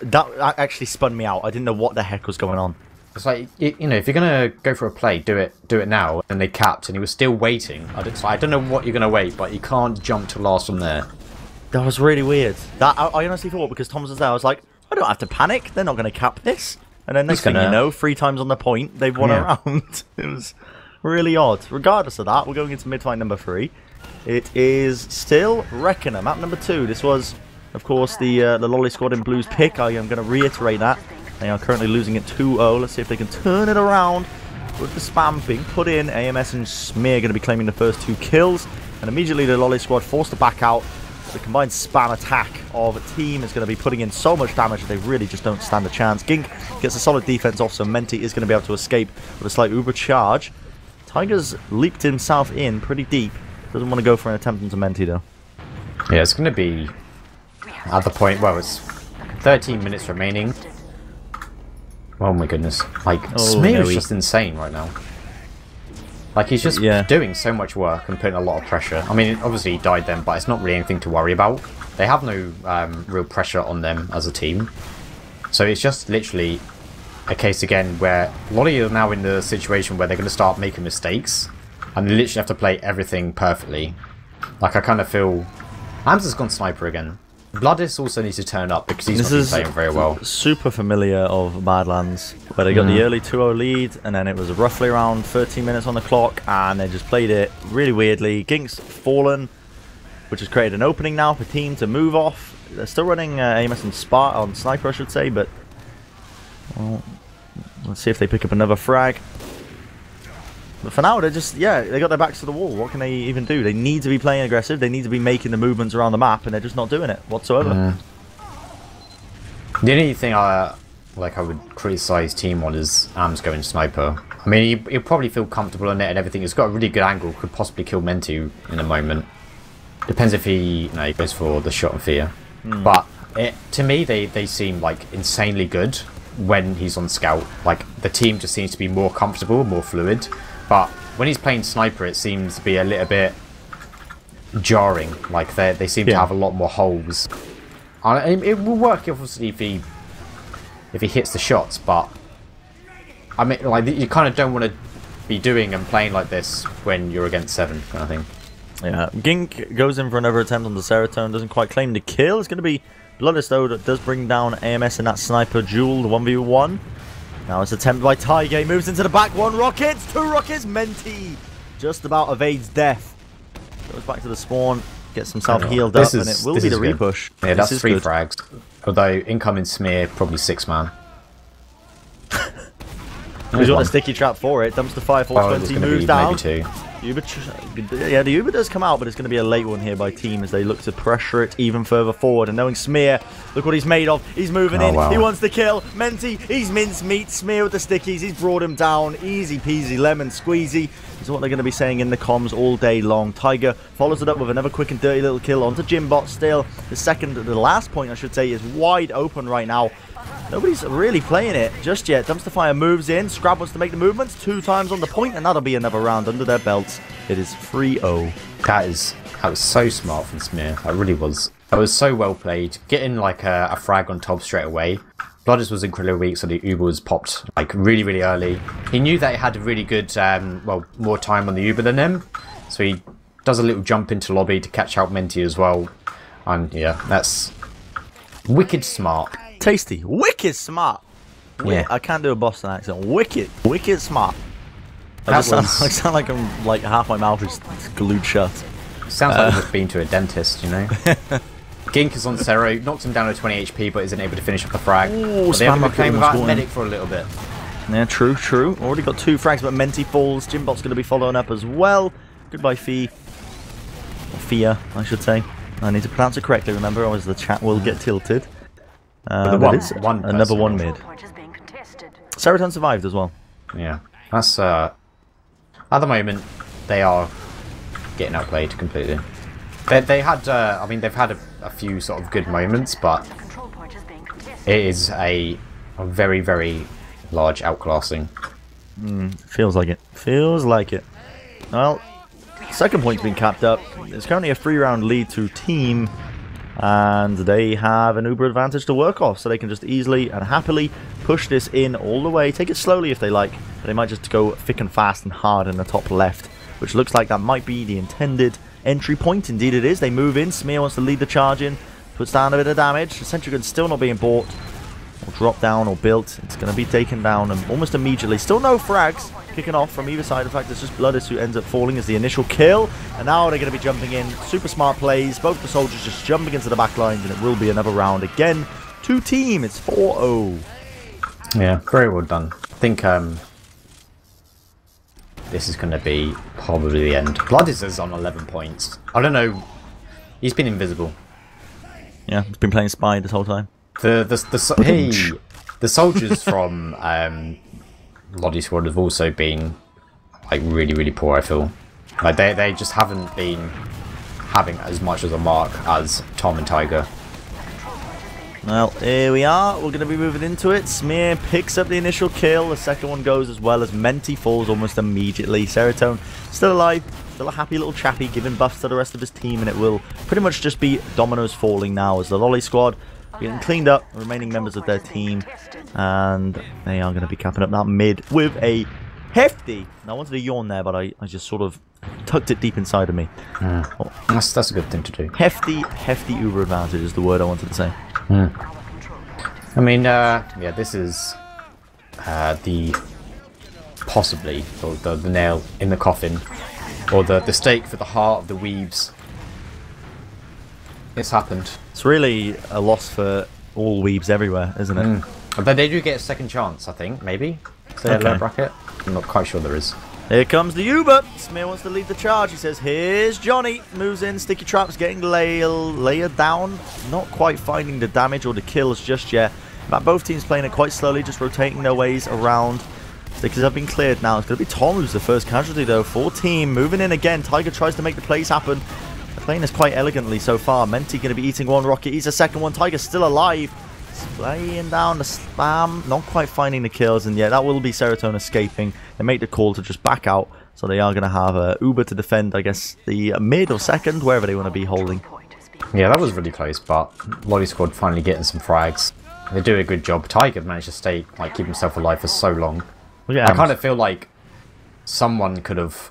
That actually spun me out. I didn't know what the heck was going on. It's like, you know, if you're gonna go for a play, do it now. And they capped, and he was still waiting. I don't know what you're gonna wait, but you can't jump to last from there. That was really weird. I honestly thought, because Tom was there, I was like, I don't have to panic. They're not gonna cap this. And then next thing you know, 3 times on the point, they've won a round. It was really odd. Regardless of that, we're going into mid-fight number 3. It is still Reckoner, map number 2. This was, of course, the Loli squad in Blue's pick. I am going to reiterate that. They are currently losing it 2-0. Let's see if they can turn it around with the spam being put in. AMS and Smear going to be claiming the first 2 kills. And immediately the Loli squad forced to back out. The combined spam attack of a team is going to be putting in so much damage that they really just don't stand a chance. Gink gets a solid defense off, so Menti is going to be able to escape with a slight uber charge. Tiger's leaped himself in pretty deep. Doesn't want to go for an attempt into Menti though. Yeah, it's going to be at the point, well, it's 13 minutes remaining. Oh my goodness. Like, Smear is just insane right now. Like, he's just doing so much work and putting a lot of pressure. I mean, obviously he died then, but it's not really anything to worry about. They have no real pressure on them as a team. So it's just literally a case again where Loli are now in the situation where they're going to start making mistakes. And they literally have to play everything perfectly. Like, I kind of feel... Ams has gone sniper again. Bloodis also needs to turn up because he's not playing very well. Super familiar of Badlands, where they got the early 2-0 lead, and then it was roughly around 13 minutes on the clock, and they just played it really weirdly. Gink's fallen, which has created an opening now for team to move off. They're still running AMS and Spark on sniper, I should say, but well, let's see if they pick up another frag. But for now, they're just, they got their backs to the wall. What can they even do? They need to be playing aggressive. They need to be making the movements around the map, and they're just not doing it whatsoever. The only thing I would criticize team on is Ams going sniper. I mean, he'll probably feel comfortable on it and everything. He's got a really good angle. Could possibly kill Menti in a moment. Depends if he goes for the shot of fear. But to me, they seem like insanely good when he's on scout. Like, the team just seems to be more comfortable, more fluid. But when he's playing sniper, it seems to be a little bit jarring. Like, they seem to have a lot more holes. It will work, obviously, if he hits the shots, but I mean, like, you kind of don't want to be doing and playing like this when you're against 7, kind of thing. Yeah, Gink goes in for another attempt on the Serotonin, doesn't quite claim the kill. It's going to be Bloodless, though, that does bring down AMS in that sniper duel, the 1v1. Now it's attempted by Tiger. He moves into the back. 1 rocket, 2 rockets. Menti just about evades death. Goes back to the spawn, gets himself healed up, and it will be the repush. Yeah, that's 3 frags. Although incoming Smear, probably 6-man. He's got a sticky trap for it. Dumpster fire 420 moves down. Maybe 2. Yeah, the Uber does come out, but it's going to be a late one here by team as they look to pressure it even further forward. And knowing Smear, look what he's made of. He's moving in. Wow. He wants to kill. Menti, he's mincemeat. Smear with the stickies. He's brought him down. Easy peasy, lemon squeezy is what they're going to be saying in the comms all day long. Tiger follows it up with another quick and dirty little kill onto Jimbot still. The last point, I should say, is wide open right now. Nobody's really playing it just yet. Dumpster Fire moves in. Scrab wants to make the movements 2 times on the point, and that'll be another round under their belts. It is 3-0. That was so smart from Smear. That really was. That was so well played. Getting like a frag on top straight away. Bloodless was incredibly weak, so the Uber was popped like really, really early. He knew that he had a really good, well, more time on the Uber than them, so he does a little jump into lobby to catch out Menti as well. And yeah, that's wicked smart. Tasty. Wicked smart. Yeah. I can't do a Boston accent. Wicked smart. I sound like I'm like half my mouth is glued shut. Sounds like I've just been to a dentist, you know. Gink is on Zero, knocks him down to 20 HP, but isn't able to finish up the frag. Ooh, they haven't been playing without medic for a little bit. Yeah, true. Already got 2 frags, but Menti falls. Jimbot's going to be following up as well. Goodbye, Fee. Or Fia, I should say. I need to pronounce it correctly, remember, otherwise the chat will get tilted. Another one mid. Serotonin survived as well. Yeah, that's At the moment, they are getting outplayed completely. They had, I mean, they've had a few sort of good moments, but it is a very, very large outclassing. Feels like it. Feels like it. Well, second point's been capped up. There's currently a 3-round lead to team, and they have an uber advantage to work off, so they can just easily and happily push this in all the way. Take it slowly if they like, but they might just go thick and fast and hard in the top left, which looks like that might be the intended entry point. Indeed it is. They move in. Smear wants to lead the charge in, puts down a bit of damage. The sentry gun's still not being bought or dropped down or built. It's going to be taken down and almost immediately. Still no frags kicking off from either side. In fact, it's just Bloodis who ends up falling as the initial kill. And now they're going to be jumping in. Super smart plays. Both the soldiers just jumping into the back lines, and it will be another round again to team. It's 4-0. Yeah, very well done. I think this is going to be probably the end. Bloodis is on 11 points. I don't know. He's been invisible. Yeah, he's been playing Spy this whole time. The soldiers from Loli squad have also been like really, really poor, I feel. Like they just haven't been having as much as a mark as Tom and Tiger. Well, here we are. We're going to be moving into it. Smear picks up the initial kill. The second one goes as well as Menti falls almost immediately. Serotonin still alive. Still a happy little chappy, giving buffs to the rest of his team. And it will pretty much just be dominoes falling now as the Loli squad getting cleaned up. Remaining members of their team. And they are going to be capping up that mid with a hefty... Now, I wanted to yawn there, but I just sort of tucked it deep inside of me. Oh. That's a good thing to do. Hefty uber advantage is the word I wanted to say. I mean, yeah, this is possibly the nail in the coffin, or the stake for the heart of the Weaves. It's happened. It's really a loss for all Weaves everywhere, isn't it? But they do get a second chance, I think, maybe. So lower bracket. I'm not quite sure there is. Here comes the Uber. Smear wants to lead the charge. He says, here's Johnny. Moves in. Sticky Traps getting layered down. Not quite finding the damage or the kills just yet. But both teams playing it quite slowly, just rotating their ways around. Stickers have been cleared now. It's going to be Tom who's the first casualty, though. For team. Moving in again. Tiger tries to make the plays happen. They're playing this quite elegantly so far. Menti going to be eating one rocket. He's a second one. Tiger's still alive. Laying down the spam, not quite finding the kills, and yeah, that will be Serotonin escaping. They make the call to just back out, so they are going to have Uber to defend, I guess, the mid or second, wherever they want to be holding. Yeah, that was really close, but Loli squad finally getting some frags. They do a good job. Tiger managed to stay, like, keep himself alive for so long. Yeah, I kind of feel like someone could have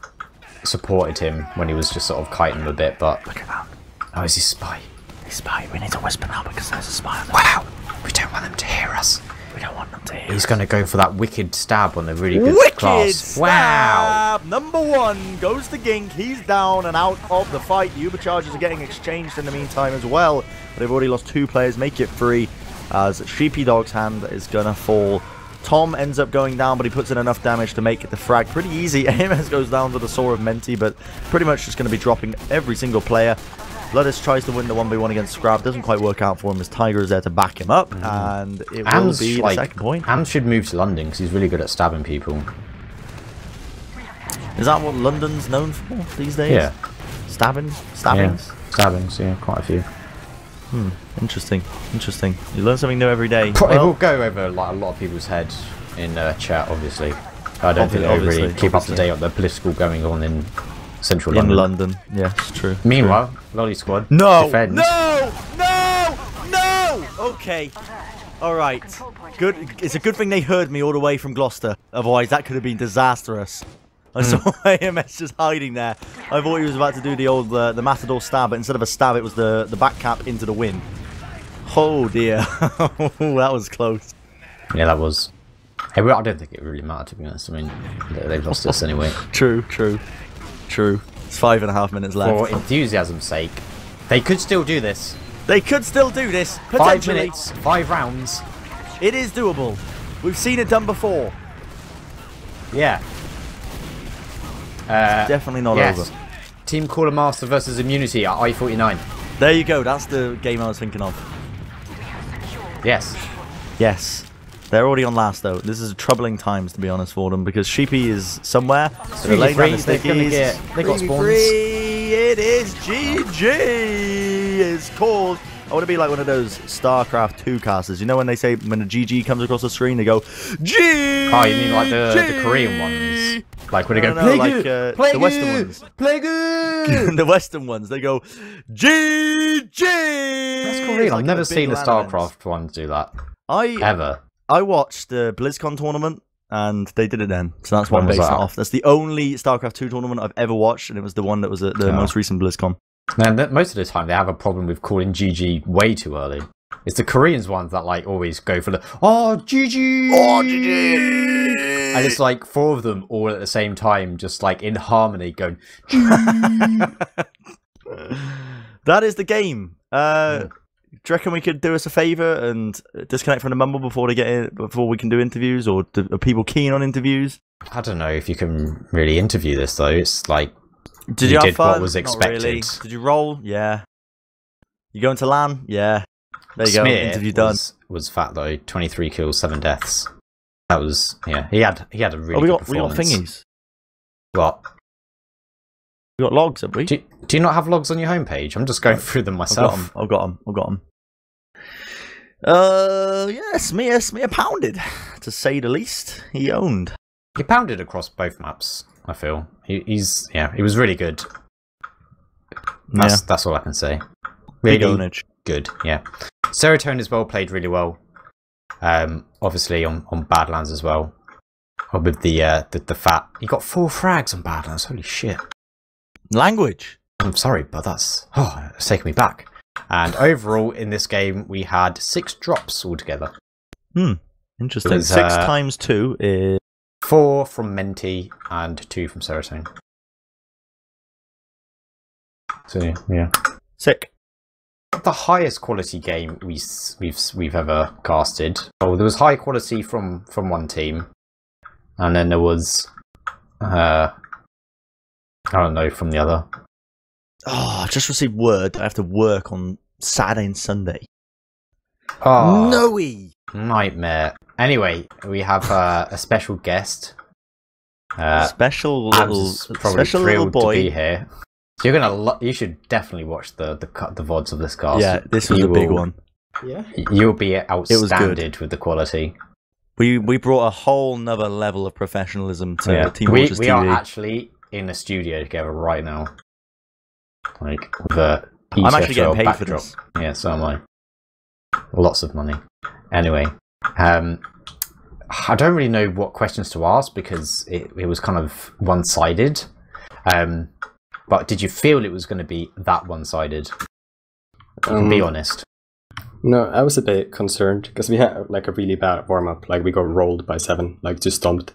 supported him when he was just sort of kiting him a bit, but... Look at that. Oh, is he spy? He's spy. We need to whisper now because there's a spy on the Wow! We don't want them to hear us. We don't want them to hear He's going to go for that wicked stab on the really good wicked class. Stab. Wow! Number one goes to Gink. He's down and out of the fight. The Uber charges are getting exchanged in the meantime as well. But they've already lost 2 players. Make it 3 as Sheepy Dog's hand is going to fall. Tom ends up going down, but he puts in enough damage to make it the frag pretty easy. AMS goes down to the Saw of Menti, but pretty much just going to be dropping every single player. Bloodis tries to win the 1v1 against Scrap. Doesn't quite work out for him as Tiger is there to back him up. And it will be the second point. Ams should move to London because he's really good at stabbing people. Is that what London's known for these days? Yeah. Stabbings? Yeah. Stabbings, yeah, quite a few. Interesting. You learn something new every day. It will go over like a lot of people's heads in chat, obviously. I don't think they really keep up to date on the political going on in central London. In London, yeah, it's true. Meanwhile, Loli squad. No! Defend. No! Okay. Alright. Good. It's a good thing they heard me all the way from Gloucester. Otherwise, that could have been disastrous. I saw AMS just hiding there. I thought he was about to do the old the Matador stab, but instead of a stab, it was the back cap into the wind. Oh dear. That was close. Yeah, that was. Hey, well, I don't think it really mattered, to be honest. I mean, they've lost us anyway. True. It's 5.5 minutes left. For enthusiasm's sake, they could still do this. They could still do this. 5 minutes, 5 rounds. It is doable. We've seen it done before. Yeah. Definitely not over. Team Caller Master versus Immunity at I-49. There you go. That's the game I was thinking of. Yes. Yes. They're already on last, though. This is troubling times, to be honest, for them, because Sheepy is somewhere. So they got spawns. It is GG. It's called. I want to be like one of those StarCraft 2 casters. You know when they say, when the GG comes across the screen, they go, G. Oh, you mean like the Korean ones? Like when they go, play like, good, play the good, Western ones. Play good. The Western ones, they go, GG. That's Korean. I've never seen the StarCraft ones do that. Ever. I watched the BlizzCon tournament, and they did it then. So that's why I'm basing it off. That's the only StarCraft 2 tournament I've ever watched, and it was the one that was at the most recent BlizzCon. Now, most of the time, they have a problem with calling GG way too early. It's the Koreans ones that like always go for the GG, GG, and it's like 4 of them all at the same time, just like in harmony, going. That is the game. Do you reckon we could do us a favour and disconnect from the mumble before they get in, before we can do interviews, or are people keen on interviews? I don't know if you can really interview this though. It's like did you have fun? What was expected? Not really. Did you roll? Yeah. You going to LAN? Yeah. There you go. Interview done. Was fat though. 23 kills, 7 deaths. That was He had a really good performance. We got thingies. What? We got logs, have we? Do you not have logs on your homepage? I'm just going through them myself. I've got them. Yes, Mia pounded, to say the least. He owned. He pounded across both maps, I feel. He was really good. That's all I can say. Really good, yeah. Serotonin as well played really well. Obviously on Badlands as well. With the fat. He got 4 frags on Badlands, holy shit. Language. I'm sorry, but it's taking me back. And overall, in this game, we had 6 drops altogether. Interesting. Was, 6 times 2 is 4 from Menti and 2 from Serotonin. So yeah, sick. The highest quality game we've ever casted. Oh, there was high quality from one team, and then there was I don't know from the other. Oh, I just received word that I have to work on Saturday and Sunday. Oh, no-y. Nightmare. Anyway, we have a special guest. Special little boy to be here. So you should definitely watch the VODs of this cast. Yeah, this was a big one. Yeah, you'll be outstanded with the quality. We brought a whole nother level of professionalism to teamfortress.tv. We are actually in a studio together right now. Like with a I'm actually getting paid backdrop. For this. Yeah, so am I. Lots of money. Anyway, I don't really know what questions to ask because it was kind of one-sided. But did you feel it was going to be that one-sided? Be honest. No, I was a bit concerned because we had like a really bad warm-up. Like we got rolled by 7, like just stomped.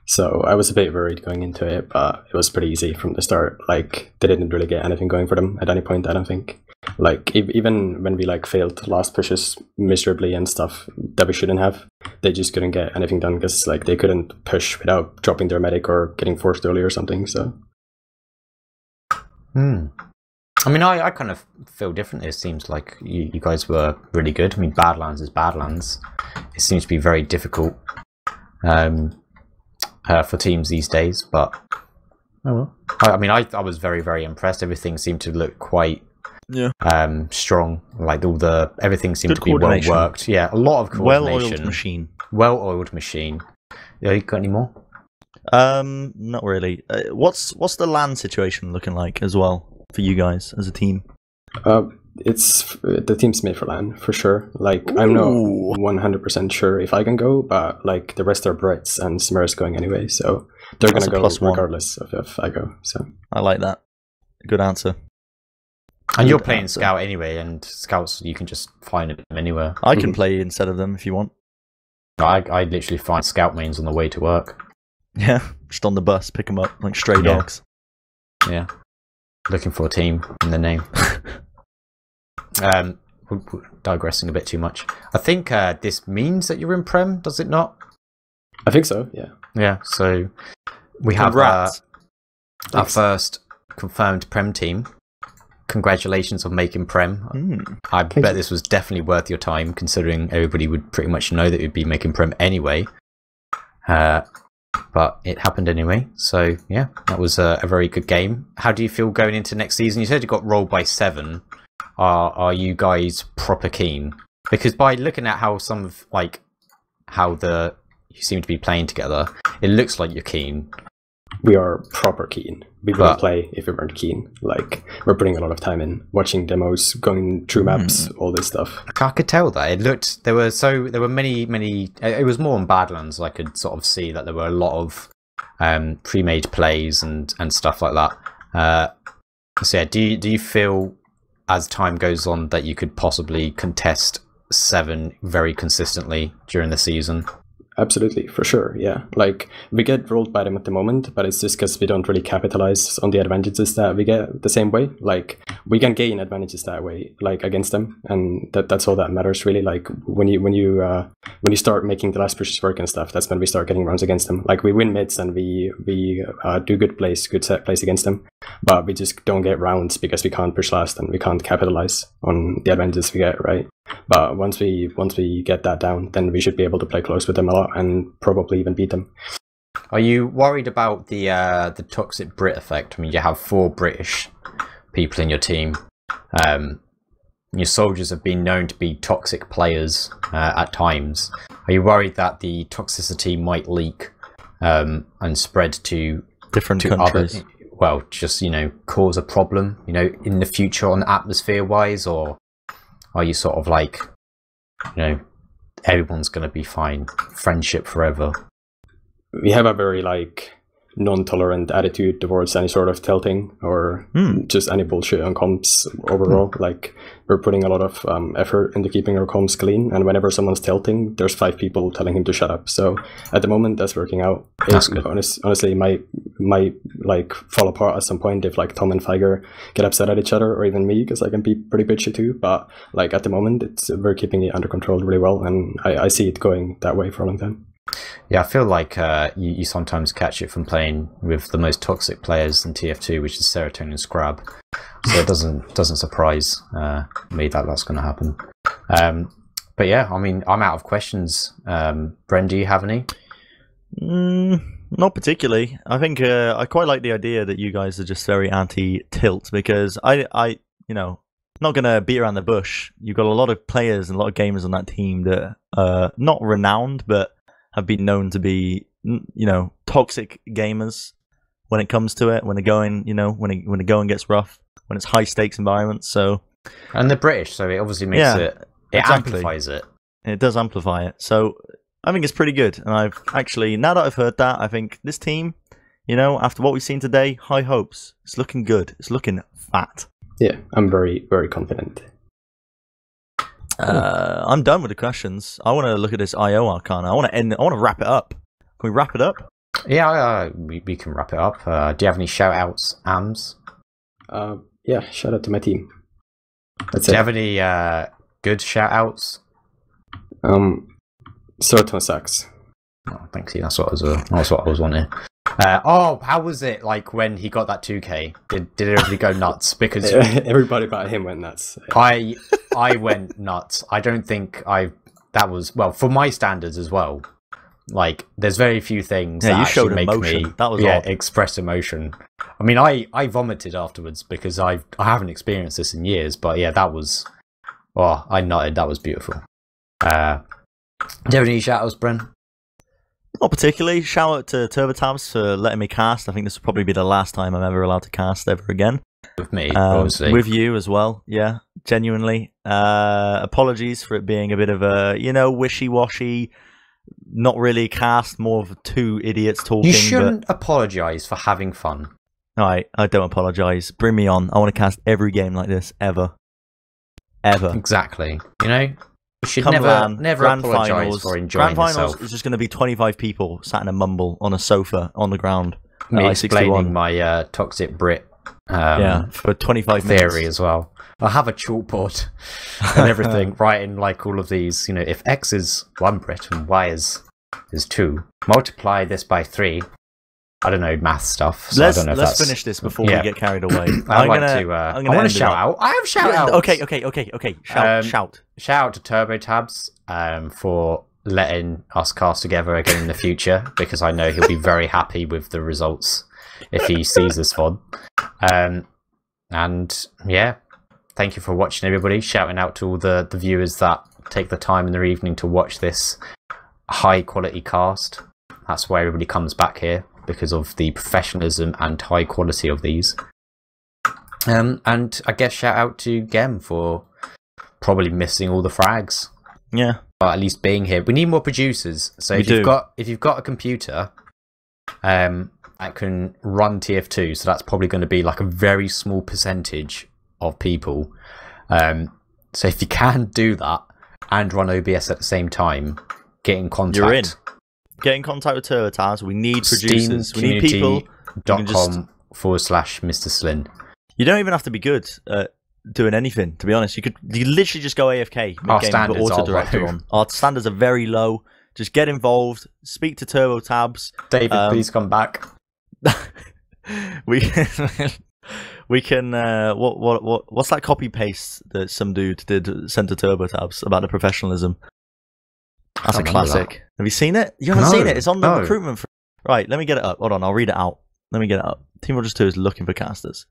So I was a bit worried going into it, but it was pretty easy from the start. Like they didn't really get anything going for them at any point, I don't think. Like even when we like failed last pushes miserably and stuff that we shouldn't have, they just couldn't get anything done because like they couldn't push without dropping their medic or getting forced early or something. So. I mean, I kind of feel differently. It seems like you guys were really good. I mean, Badlands is Badlands. It seems to be very difficult for teams these days, but oh well. I mean, I was very, very impressed. Everything seemed to look quite strong. Like everything seemed to be well worked. Yeah, a lot of coordination. Well-oiled machine. Yeah, you got any more? Not really. What's the LAN situation looking like as well for you guys as a team? It's the team's made for LAN for sure. Like I'm not 100% sure if I can go, but like the rest are Brits and Smurfs going anyway, so they're gonna go regardless of if I go. So I like that. Good answer. And you're playing Scout anyway, and Scouts you can just find them anywhere. I can play instead of them if you want. I literally find Scout mains on the way to work. Yeah, just on the bus, pick them up like stray dogs. Yeah, looking for a team in the name. We're digressing a bit too much. I think this means that you're in Prem, does it not? I think so, yeah. Yeah, so we have our first confirmed Prem team. congratulations on making Prem. I bet this was definitely worth your time, considering everybody would pretty much know that you'd be making Prem anyway. But it happened anyway. So yeah, that was a very good game. How do you feel going into next season? You said you got rolled by 7. Are you guys proper keen? Because by looking at how some of you seem to be playing together, it looks like you're keen. We are proper keen. We wouldn't play if we weren't keen. Like, we're putting a lot of time in, watching demos, going through maps, all this stuff. I could tell that. It looked, there were many, it was more on Badlands. I could sort of see that there were a lot of pre-made plays and stuff like that. So yeah, do you feel as time goes on that you could possibly contest 7 very consistently during the season? Absolutely, for sure, yeah. Like, we get rolled by them at the moment, but it's just because we don't really capitalize on the advantages that we get the same way. Like, we can gain advantages that way, like, against them, and that's all that matters, really. Like, when you start making the last pushes work and stuff, that's when we start getting rounds against them. Like, we win mids and we do good set plays against them, but we just don't get rounds because we can't push last and we can't capitalize on the advantages we get, right? But once we get that down, then we should be able to play close with them a lot and probably even beat them. Are you worried about the toxic Brit effect? I mean, you have 4 British people in your team. Your soldiers have been known to be toxic players at times. Are you worried that the toxicity might leak and spread to different countries? Well, just, cause a problem, in the future on atmosphere-wise, or are you sort of like, everyone's going to be fine, friendship forever? We have a very, non-tolerant attitude towards any sort of tilting or just any bullshit on comps overall. Like, we're putting a lot of effort into keeping our comps clean, and whenever someone's tilting, there's 5 people telling him to shut up. So at the moment, that's working out. That's good. Honestly, might fall apart at some point if Tom and Figer get upset at each other, or even me, because I can be pretty bitchy too. But at the moment, we're keeping it under control really well, and I see it going that way for a long time. Yeah, I feel like you sometimes catch it from playing with the most toxic players in TF2, which is Serotonin and Scrab. So it doesn't surprise me that that's going to happen. But yeah, I mean, I'm out of questions. Bren, do you have any? Not particularly. I think I quite like the idea that you guys are just very anti-tilt, because I not going to beat around the bush. You've got a lot of players and a lot of gamers on that team that are not renowned, but have been known to be, toxic gamers when it comes to it. When the going, when the going gets rough, when it's high stakes environments. So, and they're British, so it obviously makes it amplifies it. It does amplify it. So I think it's pretty good. And I've actually, now that I've heard that, I think this team, after what we've seen today, high hopes. It's looking good. It's looking fat. Yeah, I'm very, very confident. I'm done with the questions. I want to look at this IO Arcana. I want to wrap it up. Can we wrap it up? Yeah, we can wrap it up. Do you have any shout outs, Ams? Yeah, shout out to my team. Do you have any good shout outs? Sorton sucks. Oh, thank you. That's what I was wanting. How was it when he got that 2K? Did everybody go nuts? Because everybody but him went nuts. I went nuts. I don't think that was, well, for my standards as well. There's very few things that you actually showed make emotion. me That was odd. express emotion. I mean, I vomited afterwards because I haven't experienced this in years. But yeah, that was, I nutted. That was beautiful. Do you have any shout outs, Bren? Not particularly. Shout out to TurboTabs for letting me cast. I think this will probably be the last time I'm ever allowed to cast ever again. With me, obviously. With you as well, yeah, genuinely. Apologies for it being a bit of a, wishy-washy, not really cast, more of 2 idiots talking. You shouldn't apologise for having fun. Alright, I don't apologise. Bring me on. I want to cast every game like this, ever. Ever. Exactly. You should Come never apologise for enjoying Grand yourself. Finals is just going to be 25 people sat in a mumble on a sofa on the ground. Me explaining my toxic Brit for 25 minutes. Theory as well. I have a chalkboard and everything, writing all of these. If X is 1 Brit and Y is 2, multiply this by 3, I don't know, math stuff. So let's I don't know if let's that's... finish this before we get carried away. I want to shout out. I have shout out. Okay. Shout. Shout out to TurboTabs for letting us cast together again in the future, because I know he'll be very happy with the results if he sees this VOD. And yeah, thank you for watching, everybody. Shouting out to all the viewers that take the time in their evening to watch this high quality cast. That's why everybody comes back here, because of the professionalism and high quality of these. And I guess shout out to Gemm for probably missing all the frags. Yeah. But at least being here. We need more producers. So if you've got a computer that can run TF2, so that's probably going to be like a very small percentage of people. So if you can do that and run OBS at the same time, get in contact. You're in. Get in contact with TurboTabs. We need producers. We need people. Steam.com/Mr. Slin. You don't even have to be good at doing anything, to be honest. You literally just go AFK. Our standards put auto director on. Our standards are very low. Just get involved. Speak to TurboTabs. David, please come back. we can what's that copy paste that some dude sent to TurboTabs about the professionalism? That's a classic. Have you seen it? You haven't seen it? It's on the recruitment. Right, let me get it up. Hold on, I'll read it out. Let me get it up. Team Fortress 2 is looking for casters.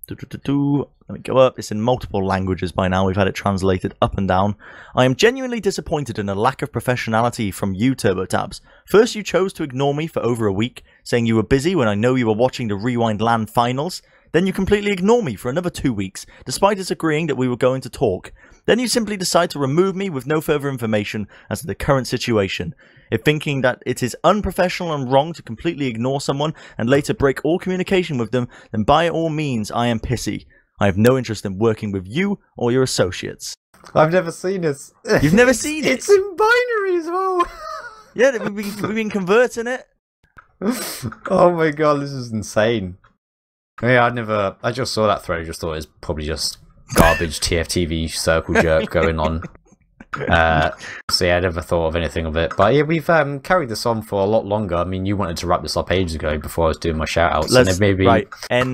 Let me go up. It's in multiple languages by now. We've had it translated up and down. I am genuinely disappointed in a lack of professionality from you, TurboTabs. First, you chose to ignore me for over a week, saying you were busy when I know you were watching the Rewind LAN finals. Then you completely ignore me for another 2 weeks, despite us agreeing that we were going to talk. Then you simply decide to remove me with no further information as to the current situation. If thinking that it is unprofessional and wrong to completely ignore someone and later break all communication with them, then by all means I am pissy. I have no interest in working with you or your associates. I've never seen this. You've never seen it? It's in binary as well. Yeah, we've been converting it. Oh my god, this is insane. Yeah, I just saw that thread. I just thought it was probably just garbage TFTV circle jerk going on. So yeah, I never thought of anything of it. But yeah, we've carried this on for a lot longer. I mean, you wanted to wrap this up ages ago before I was doing my shout outs. Let's maybe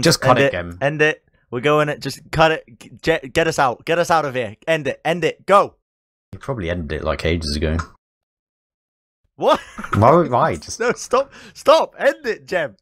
just cut it again. End it. We're going it. Just cut it. Get us out. Get us out of here. End it. Go. You probably ended it like ages ago. What? Why? Just no. Stop. End it, Gemm.